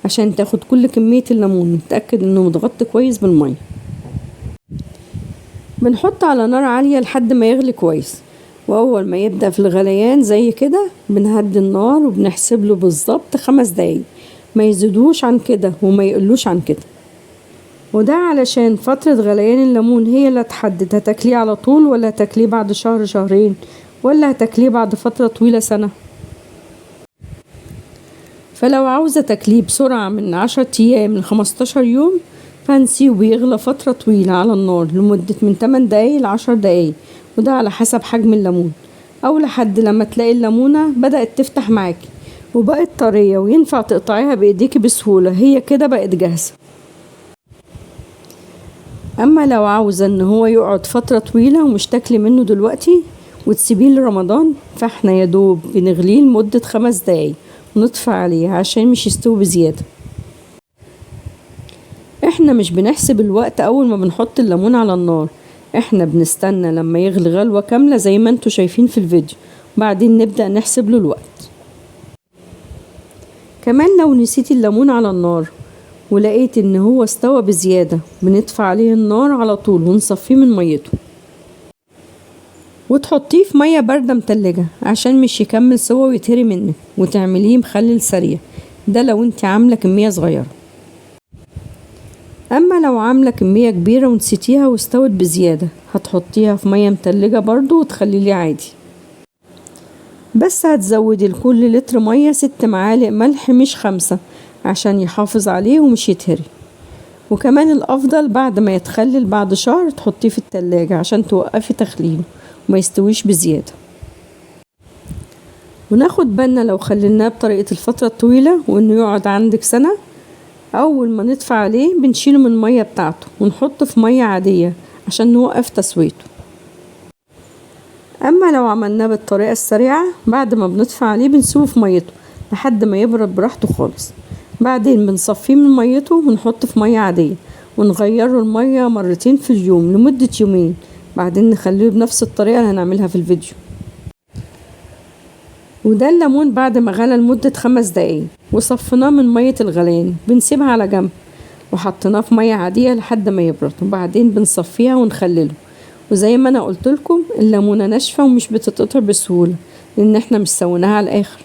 عشان تاخد كل كمية الليمون، نتأكد انه متغطي كويس بالمية. بنحط على نار عالية لحد ما يغلي كويس، واول ما يبدأ في الغليان زي كده بنهدي النار وبنحسب له بالظبط 5 دقايق، ما يزيدوش عن كده وما يقلوش عن كده. وده علشان فترة غليان الليمون هي اللي تحدد هتاكليه على طول ولا هتاكليه بعد شهر شهرين ولا هتاكليه بعد فترة طويلة سنة. فلو عاوزة تاكليه بسرعة من 10 ايام ل15 يوم فهنسيبه يغلى فترة طويلة على النار لمدة من 8 دقايق ل10 دقايق، وده على حسب حجم الليمون، او لحد لما تلاقي الليمونة بدأت تفتح معاكي وبقت طرية وينفع تقطعيها بايديكي بسهولة، هي كده بقت جاهزة. اما لو عاوزة ان هو يقعد فترة طويلة ومش تاكلي منه دلوقتي وتسيبيه لرمضان، فاحنا يدوب بنغليه لمدة 5 دقايق ونطفي عليه عشان مش يستوي بزيادة. احنا مش بنحسب الوقت اول ما بنحط الليمون على النار، احنا بنستنى لما يغلي غلوة كاملة زي ما انتوا شايفين في الفيديو، بعدين نبدأ نحسب له الوقت. كمان لو نسيتي الليمون على النار ولقيت ان هو استوى بزيادة بنطفي عليه النار على طول ونصفيه من ميته، وتحطيه في مية باردة متلجة عشان مش يكمل سوا ويتهري منك، وتعمليه مخلل سريع. ده لو انت عاملة كمية صغيرة. اما لو عاملة كمية كبيرة ونسيتيها واستوت بزيادة هتحطيها في مية متلجة برضو وتخليليه عادي، بس هتزودي لكل لتر مية 6 معالق ملح مش 5 عشان يحافظ عليه ومش يتهري. وكمان الافضل بعد ما يتخلل بعد شهر تحطيه في التلاجة عشان توقفي تخليله وما يستويش بزيادة. وناخد بالنا لو خليناه بطريقة الفترة الطويلة وانه يقعد عندك سنة، اول ما نطفي عليه بنشيله من المية بتاعته ونحطه في مية عادية عشان نوقف تسويته. اما لو عملناه بالطريقة السريعة بعد ما بنطفي عليه بنسيبه في ميته لحد ما يبرد براحته خالص، بعدين بنصفيه من ميته ونحطه في مية عادية ونغيره المية 2 مرات في اليوم لمدة 2 يوم، بعدين نخليه بنفس الطريقة اللي هنعملها في الفيديو. وده الليمون بعد ما غلى لمدة 5 دقايق وصفناه من مية الغليان بنسيبها على جنب وحطيناه في مية عادية لحد ما يبرد، وبعدين بنصفيها ونخلله. وزي ما انا قلتلكم الليمونة ناشفة ومش بتتقطع بسهولة لان احنا مش سويناها على الاخر.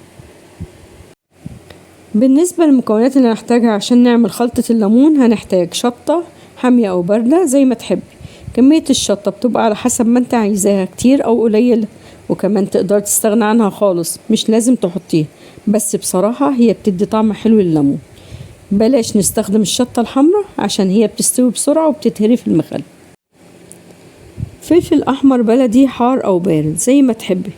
بالنسبة للمكونات اللي هنحتاجها عشان نعمل خلطة الليمون، هنحتاج شطة حامية او باردة زي ما تحبي. كمية الشطة بتبقى على حسب ما انت عايزاها كتير او قليلة، وكمان تقدر تستغنى عنها خالص مش لازم تحطيها، بس بصراحة هي بتدي طعم حلو لليمون. بلاش نستخدم الشطة الحمراء عشان هي بتستوي بسرعة وبتتهري في المخلل. فلفل أحمر بلدي حار أو بارد زي ما تحبي،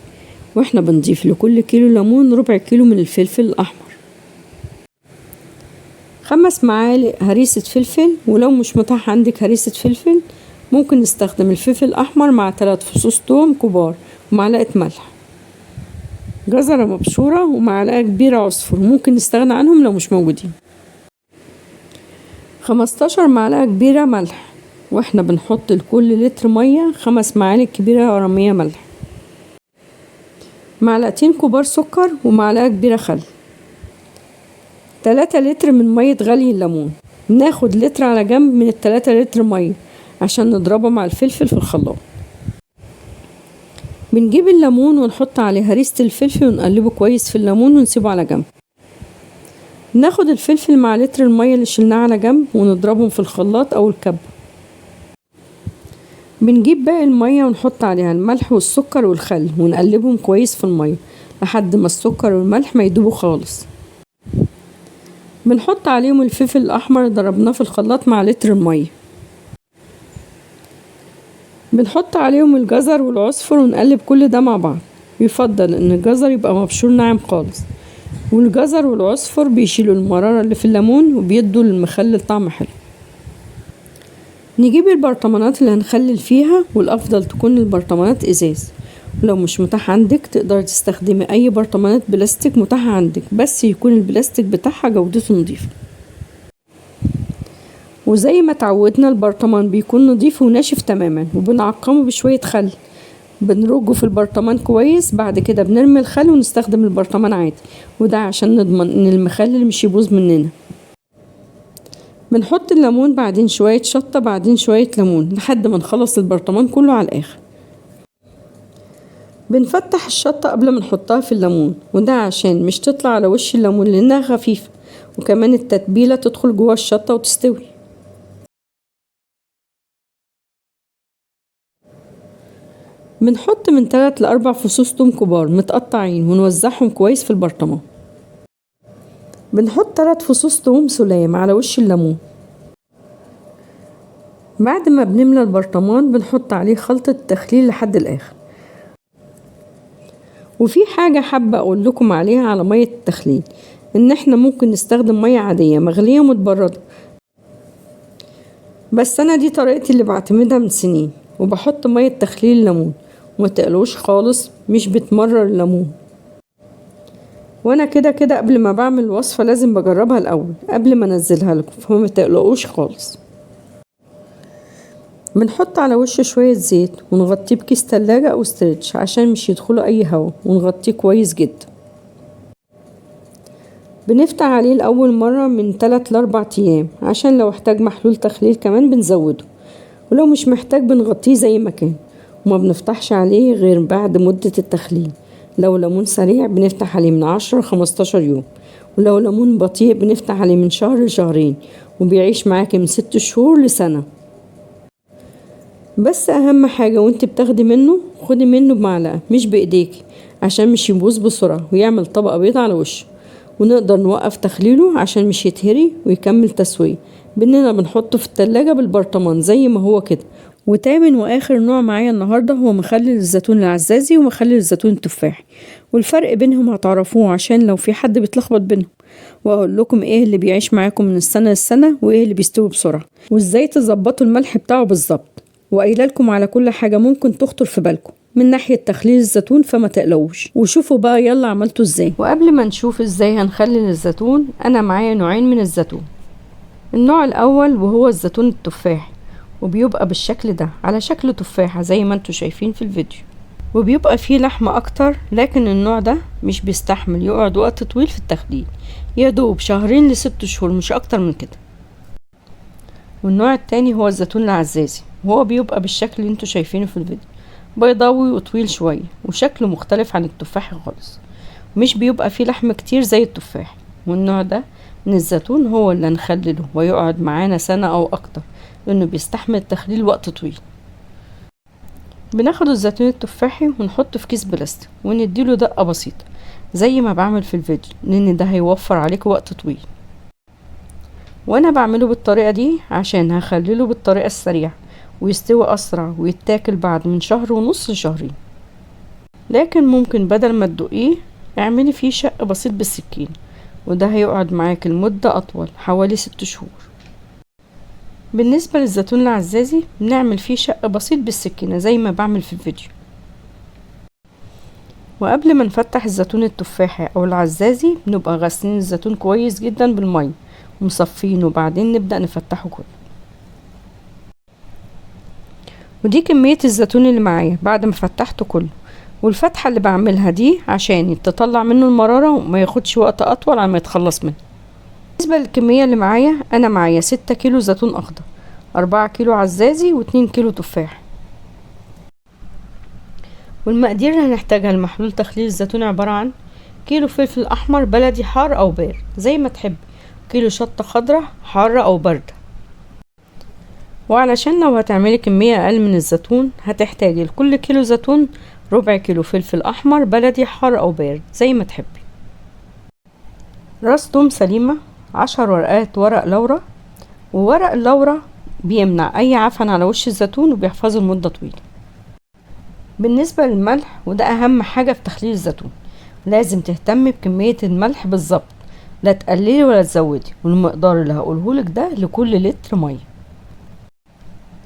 واحنا بنضيف لكل كيلو ليمون ربع كيلو من الفلفل الأحمر. 5 معالق هريسة فلفل، ولو مش متاح عندك هريسة فلفل ممكن نستخدم الفلفل الأحمر مع 3 فصوص توم كبار ومعلقة ملح. جزرة مبشورة ومعلقة كبيرة عصفر ممكن نستغنى عنهم لو مش موجودين. 15 معلقة كبيرة ملح، واحنا بنحط لكل لتر مية 5 معالق كبيرة رمية ملح. معلقتين كبار سكر ومعلقة كبيرة خل. 3 لتر من مية غلي الليمون. ناخد لتر على جنب من ال3 لتر مية عشان نضربه مع الفلفل في الخلاط. بنجيب الليمون ونحط عليه هريسة الفلفل ونقلبه كويس في الليمون ونسيبه على جنب. ناخد الفلفل مع لتر المية اللي شلناه على جنب ونضربهم في الخلاط او الكب. بنجيب باقي المية ونحط عليها الملح والسكر والخل ونقلبهم كويس في المية لحد ما السكر والملح ما يدوبوا خالص. بنحط عليهم الفلفل الأحمر ضربناه في الخلاط مع لتر المية. بنحط عليهم الجزر والعصفر ونقلب كل ده مع بعض. يفضل ان الجزر يبقى مبشور ناعم خالص، والجزر والعصفر بيشيلوا المرارة اللي في الليمون وبيدوا للمخلل طعم حلو. نجيب البرطمانات اللي هنخلل فيها، والأفضل تكون البرطمانات إزاز. ولو مش متاح عندك تقدر تستخدمي أي برطمانات بلاستيك متاحة عندك، بس يكون البلاستيك بتاعها جودته نظيفة. وزي ما تعودنا البرطمان بيكون نظيف وناشف تماما، وبنعقمه بشوية خل. بنرجه في البرطمان كويس، بعد كده بنرمي الخل ونستخدم البرطمان عادي، وده عشان نضمن ان المخلل مش يبوظ مننا. بنحط الليمون، بعدين شوية شطة، بعدين شوية ليمون لحد ما نخلص البرطمان كله على الآخر. بنفتح الشطة قبل ما نحطها في الليمون، وده عشان مش تطلع على وش الليمون لأنها خفيفة، وكمان التتبيلة تدخل جوا الشطة وتستوي. بنحط من 3 ل4 فصوص توم كبار متقطعين ونوزعهم كويس في البرطمان. بنحط 3 فصوص توم سلام على وش الليمون. بعد ما بنملى البرطمان بنحط عليه خلطة تخليل لحد الآخر. وفي حاجة حابة أقول لكم عليها على مية التخليل، إن إحنا ممكن نستخدم مية عادية مغلية متبردة، بس أنا دي طريقتي اللي بعتمدها من سنين. وبحط مية تخليل ليمون وما تقلوش خالص، مش بتمرر الليمون. وانا كده قبل ما بعمل الوصفة لازم بجربها الاول قبل ما انزلها لكم، فما تقلقوش خالص. بنحط على وشه شوية زيت ونغطيه بكيس تلاجة او ستريتش عشان مش يدخله اي هوا، ونغطيه كويس جدا. بنفتح عليه لأول مرة من 3 ل4 ايام عشان لو احتاج محلول تخليل كمان بنزوده، ولو مش محتاج بنغطيه زي ما كان، وما بنفتحش عليه غير بعد مدة التخليل. لو ليمون سريع بنفتح عليه من 10 ل 15 يوم، ولو ليمون بطيء بنفتح عليه من شهر لشهرين، وبيعيش معاكي من 6 شهور لسنة. بس اهم حاجة وانت بتاخدي منه، خدي منه بمعلقة مش بايديكي عشان مش يبوظ بسرعة ويعمل طبقة بيضة على وشه، ونقدر نوقف تخليله عشان مش يتهري ويكمل تسوية باننا بنحطه في التلاجة بالبرطمان زي ما هو كده. وتامن واخر نوع معايا النهارده هو مخلل الزيتون العزازي ومخلل الزيتون التفاحي، والفرق بينهم هتعرفوه عشان لو في حد بيتلخبط بينهم، واقول لكم ايه اللي بيعيش معاكم من السنه للسنه وايه اللي بيستوي بسرعه، وازاي تظبطوا الملح بتاعه بالظبط. وقايله لكم على كل حاجه ممكن تخطر في بالكم من ناحيه تخليل الزيتون، فما تقلقوش وشوفوا بقى يلا عملتوا ازاي. وقبل ما نشوف ازاي هنخلل الزيتون، انا معايا نوعين من الزيتون. النوع الاول وهو الزيتون التفاحي، وبيبقى بالشكل ده على شكل تفاحة زي ما انتوا شايفين في الفيديو، وبيبقى فيه لحمة اكتر، لكن النوع ده مش بيستحمل يقعد وقت طويل في التخليل، يدوب 2 ل6 شهور مش اكتر من كده. والنوع التاني هو الزيتون العزازي، وهو بيبقى بالشكل اللي انتوا شايفينه في الفيديو، بيضاوي وطويل شوية وشكله مختلف عن التفاحي خالص، مش بيبقى فيه لحم كتير زي التفاحي. والنوع ده من الزيتون هو اللي هنخلله ويقعد معانا سنة او اكتر، لانه بيستحمل التخليل وقت طويل. بناخد الزيتون التفاحي ونحطه في كيس بلاستيك ونديله دقة بسيطة زي ما بعمل في الفيديو، لان ده هيوفر عليك وقت طويل. وانا بعمله بالطريقة دي عشان هخلله بالطريقة السريعة ويستوي اسرع ويتاكل بعد من شهر ونص لشهرين. لكن ممكن بدل ما تدقيه اعملي فيه شق بسيط بالسكين، وده هيقعد معاك المدة اطول، حوالي 6 شهور. بالنسبة للزيتون العزازي بنعمل فيه شق بسيط بالسكينة زي ما بعمل في الفيديو. وقبل ما نفتح الزيتون التفاحي او العزازي بنبقى غاسلين الزيتون كويس جدا بالمية ومصفين، وبعدين نبدأ نفتحه كله. ودي كمية الزيتون اللي معايا بعد ما فتحته كله. والفتحة اللي بعملها دي عشان تطلع منه المرارة وما ياخدش وقت اطول على ما يتخلص منه. بالنسبة للكمية اللي معايا، انا معايا 6 كيلو زيتون اخضر، 4 كيلو عزازي، و2 كيلو تفاح. والمقادير اللي هنحتاجها لمحلول تخليل الزيتون عبارة عن كيلو فلفل احمر بلدي حار او بارد زي ما تحب، كيلو شطة خضراء حارة او باردة. وعلشان لو هتعملي كمية اقل من الزيتون هتحتاجي لكل كيلو زيتون ربع كيلو فلفل احمر بلدي حار او بارد زي ما تحبي، راس توم سليمة، 10 ورقات ورق لورا. وورق اللورا بيمنع اي عفن على وش الزيتون وبيحفظه لمدة طويلة. بالنسبة للملح، وده اهم حاجة في تخليل الزيتون، لازم تهتمي بكمية الملح بالظبط، لا تقللي ولا تزودي، والمقدار اللي هقولهولك ده لكل لتر مية.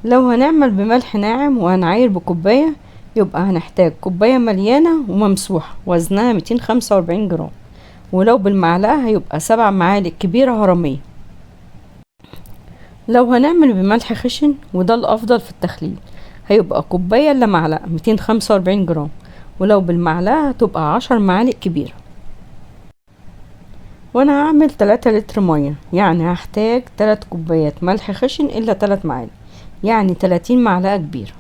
لو هنعمل بملح ناعم وهنعاير بكوباية يبقى هنحتاج كوباية مليانة وممسوحة وزنها 245 جرام، ولو بالمعلقة هيبقى 7 معالق كبيرة هرمية. لو هنعمل بملح خشن وده الافضل في التخليل هيبقى كوباية الا معلقة 245 جرام، ولو بالمعلقة هتبقى 10 معالق كبيرة. وانا هعمل 3 لتر مية، يعني هحتاج 3 كوبايات ملح خشن الا 3 معالق، يعني 30 معلقة كبيرة.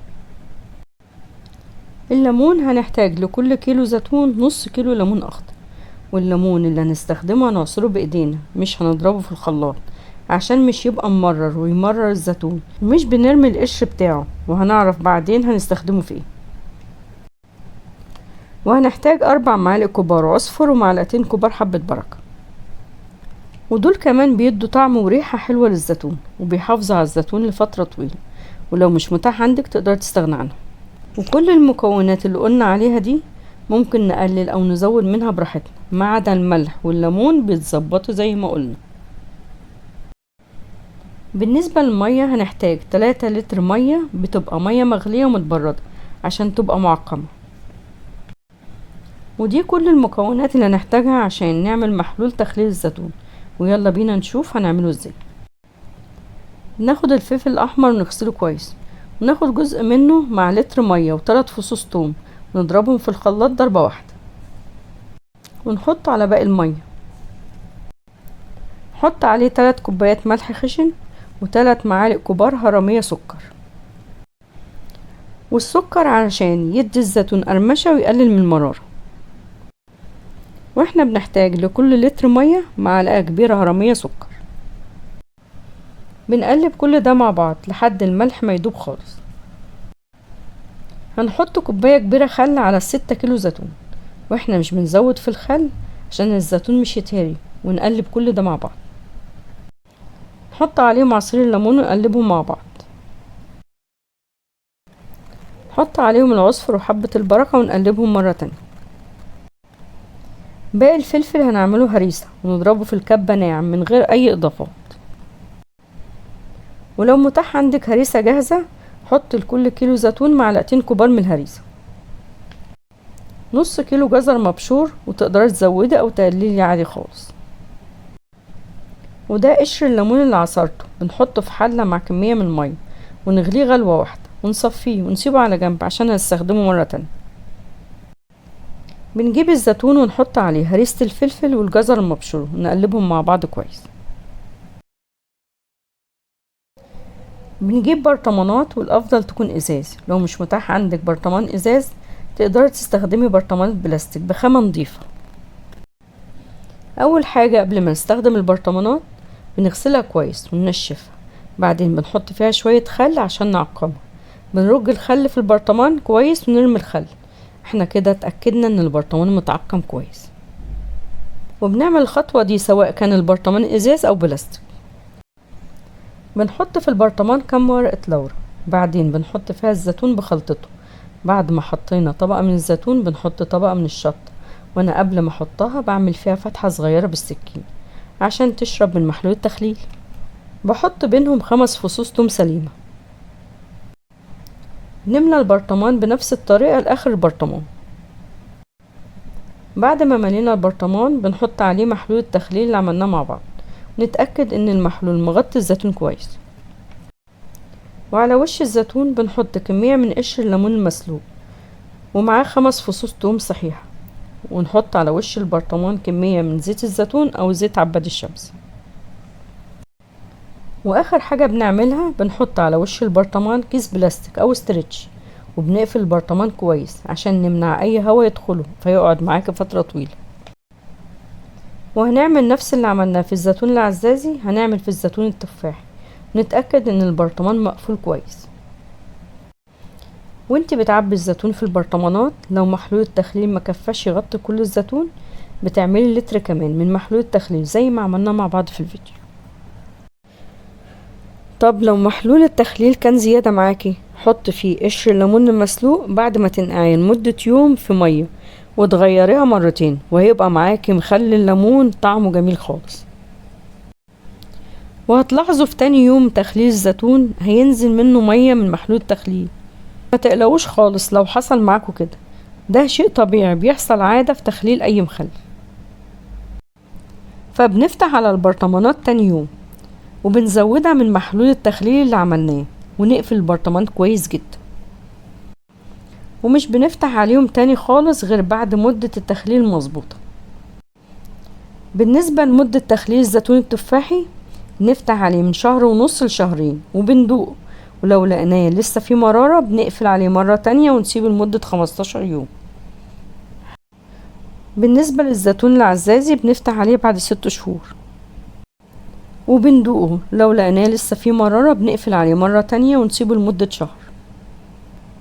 الليمون هنحتاج لكل كيلو زيتون نص كيلو ليمون اخضر، والليمون اللي هنستخدمه هنعصره بايدينا مش هنضربه في الخلاط عشان مش يبقى ممرر ويمرر الزيتون، ومش بنرمي القشر بتاعه، وهنعرف بعدين هنستخدمه في ايه. وهنحتاج 4 معالق كبار عصفر ومعلقتين كبار حبة بركة، ودول كمان بيدوا طعم وريحة حلوة للزيتون وبيحافظوا على الزيتون لفترة طويلة، ولو مش متاح عندك تقدر تستغنى عنها. وكل المكونات اللي قلنا عليها دي ممكن نقلل او نزود منها براحتنا، ما عدا الملح والليمون بيتظبطوا زي ما قلنا. بالنسبة للمية هنحتاج 3 لتر مية، بتبقى مية مغلية ومتبردة عشان تبقى معقمة. ودي كل المكونات اللي هنحتاجها عشان نعمل محلول تخليل الزيتون، ويلا بينا نشوف هنعمله ازاي. ناخد الفلفل الاحمر ونغسله كويس، وناخد جزء منه مع لتر مية و3 فصوص توم ونضربهم في الخلاط ضربة واحدة، ونحطه على باقي المية. نحط عليه 3 كوبايات ملح خشن و3 معالق كبار هرمية سكر. والسكر علشان يدي الزيتون قرمشة ويقلل من المرارة. واحنا بنحتاج لكل لتر مية معلقة كبيرة هرمية سكر. بنقلب كل ده مع بعض لحد الملح ما يدوب خالص. هنحط كوباية كبيرة خل على 6 كيلو زيتون، واحنا مش بنزود في الخل عشان الزيتون مش يتهري، ونقلب كل ده مع بعض. نحط عليهم عصير الليمون ونقلبهم مع بعض. نحط عليهم العصفر وحبة البركة ونقلبهم مرة تانية. باقي الفلفل هنعمله هريسة ونضربه في الكبة ناعم من غير اي اضافات. ولو متاح عندك هريسة جاهزة حط لكل كيلو زيتون معلقتين كبار من الهريسة. نص كيلو جزر مبشور، وتقدري تزودي او تقللي عادي خالص. وده قشر الليمون اللي عصرته، بنحطه في حلة مع كمية من المية ونغليه غلوة واحدة ونصفيه ونسيبه على جنب عشان هنستخدمه مرة تانية. بنجيب الزيتون ونحط عليه هريسة الفلفل والجزر المبشور ونقلبهم مع بعض كويس. بنجيب برطمانات، والافضل تكون ازاز، لو مش متاح عندك برطمان ازاز تقدري تستخدمي برطمان بلاستيك بخامة نظيفة. اول حاجة قبل ما نستخدم البرطمانات بنغسلها كويس وننشفها، بعدين بنحط فيها شوية خل عشان نعقمها. بنرج الخل في البرطمان كويس ونرمي الخل. احنا كده اتأكدنا ان البرطمان متعقم كويس. وبنعمل الخطوة دي سواء كان البرطمان ازاز او بلاستيك. بنحط في البرطمان كام ورقة لورا، بعدين بنحط فيها الزيتون بخلطته. بعد ما حطينا طبقة من الزيتون بنحط طبقة من الشطة، وانا قبل ما احطها بعمل فيها فتحة صغيرة بالسكين عشان تشرب من محلول التخليل. بحط بينهم 5 فصوص توم سليمة. نملى البرطمان بنفس الطريقة لاخر البرطمان. بعد ما ملينا البرطمان بنحط عليه محلول التخليل اللي عملناه مع بعض، نتأكد ان المحلول مغطي الزيتون كويس. وعلى وش الزيتون بنحط كمية من قشر الليمون المسلوق ومعاه 5 فصوص توم صحيحة، ونحط على وش البرطمان كمية من زيت الزيتون او زيت عباد الشمس. واخر حاجة بنعملها بنحط على وش البرطمان كيس بلاستيك او استرتش، وبنقفل البرطمان كويس عشان نمنع اي هوا يدخله فيقعد معاك فترة طويلة. وهنعمل نفس اللي عملناه في الزيتون العزازي هنعمل في الزيتون التفاحي، نتأكد ان البرطمان مقفول كويس. وانت بتعبي الزيتون في البرطمانات لو محلول التخليل مكفاش يغطي كل الزيتون بتعملي لتر كمان من محلول التخليل زي ما عملنا مع بعض في الفيديو. طب لو محلول التخليل كان زيادة معاكي حط فيه قشر الليمون المسلوق بعد ما تنقعيه لمدة يوم في مية وتغيريها مرتين، وهيبقى معاكي مخلل ليمون طعمه جميل خالص. وهتلاحظوا في تاني يوم تخليل الزيتون هينزل منه مية من محلول التخليل. ما تقلقوش خالص لو حصل معاكوا كده، ده شيء طبيعي بيحصل عادة في تخليل اي مخلل. فبنفتح على البرطمانات تاني يوم وبنزودها من محلول التخليل اللي عملناه ونقفل البرطمان كويس جدا، ومش بنفتح عليهم تاني خالص غير بعد مدة التخليل مظبوطة. بالنسبة لمدة تخليل الزيتون التفاحي نفتح عليه من 1.5 لشهرين وبندوقه، ولو لقيناه لسه فيه مرارة بنقفل عليه مرة تانية ونسيبه لمدة 15 يوم. بالنسبة للزيتون العزازي بنفتح عليه بعد 6 شهور وبندوقه، لو لقيناه لسه فيه مرارة بنقفل عليه مرة تانية ونسيبه لمدة شهر.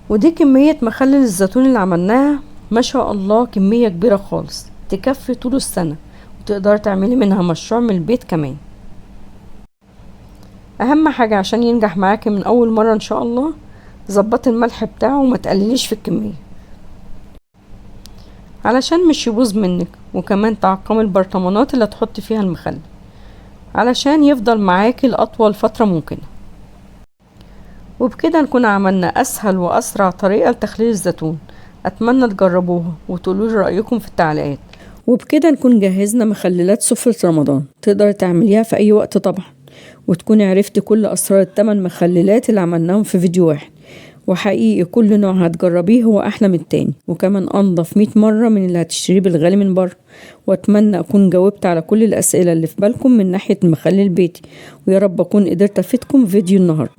ودي كمية مخلل الزيتون اللي عملناها، ما شاء الله كمية كبيرة خالص تكفي طول السنة، وتقدر تعملي منها مشروع من البيت كمان. اهم حاجة عشان ينجح معاكي من اول مرة ان شاء الله ظبطي الملح بتاعه وما تقلليش في الكمية علشان مش يبوظ منك، وكمان تعقمي البرطمانات اللي هتحطي فيها المخلل علشان يفضل معاكي لأطول فترة ممكنة. وبكده نكون عملنا أسهل وأسرع طريقة لتخليل الزيتون. أتمنى تجربوها وتقولولي رأيكم في التعليقات. وبكده نكون جهزنا مخللات سفرة رمضان تقدر تعمليها في أي وقت طبعا، وتكوني عرفتي كل أسرار ال8 مخللات اللي عملناهم في فيديو واحد. وحقيقي كل نوع هتجربيه هو أحلى من التاني، وكمان أنضف 100 مرة من اللي هتشتريه بالغالي من بره. وأتمنى أكون جاوبت على كل الأسئلة اللي في بالكم من ناحية المخلل البيتي، ويا رب أكون قدرت أفيدكم في فيديو النهاردة.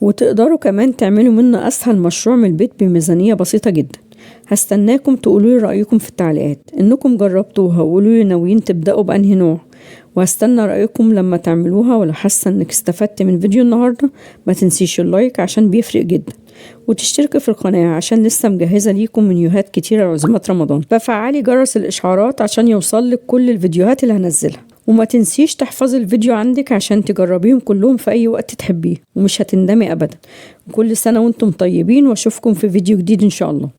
وتقدروا كمان تعملوا منه أسهل مشروع من البيت بميزانية بسيطة جدا. هستناكم تقولوا لي رأيكم في التعليقات انكم جربتوها، وقولوا لي ناويين تبدأوا بأنهي نوع، وهستنى رأيكم لما تعملوها. ولو حاسة انك استفدت من فيديو النهاردة ما تنسيش اللايك عشان بيفرق جدا، وتشتركي في القناة عشان لسه مجهزة ليكم فيديوهات كتيرة لعزومات رمضان. ففعلي جرس الإشعارات عشان يوصلك كل الفيديوهات اللي هنزلها، وما تنسيش تحفظي الفيديو عندك عشان تجربيهم كلهم في أي وقت تحبيه ومش هتندمي أبدا. كل سنة وانتم طيبين، واشوفكم في فيديو جديد إن شاء الله.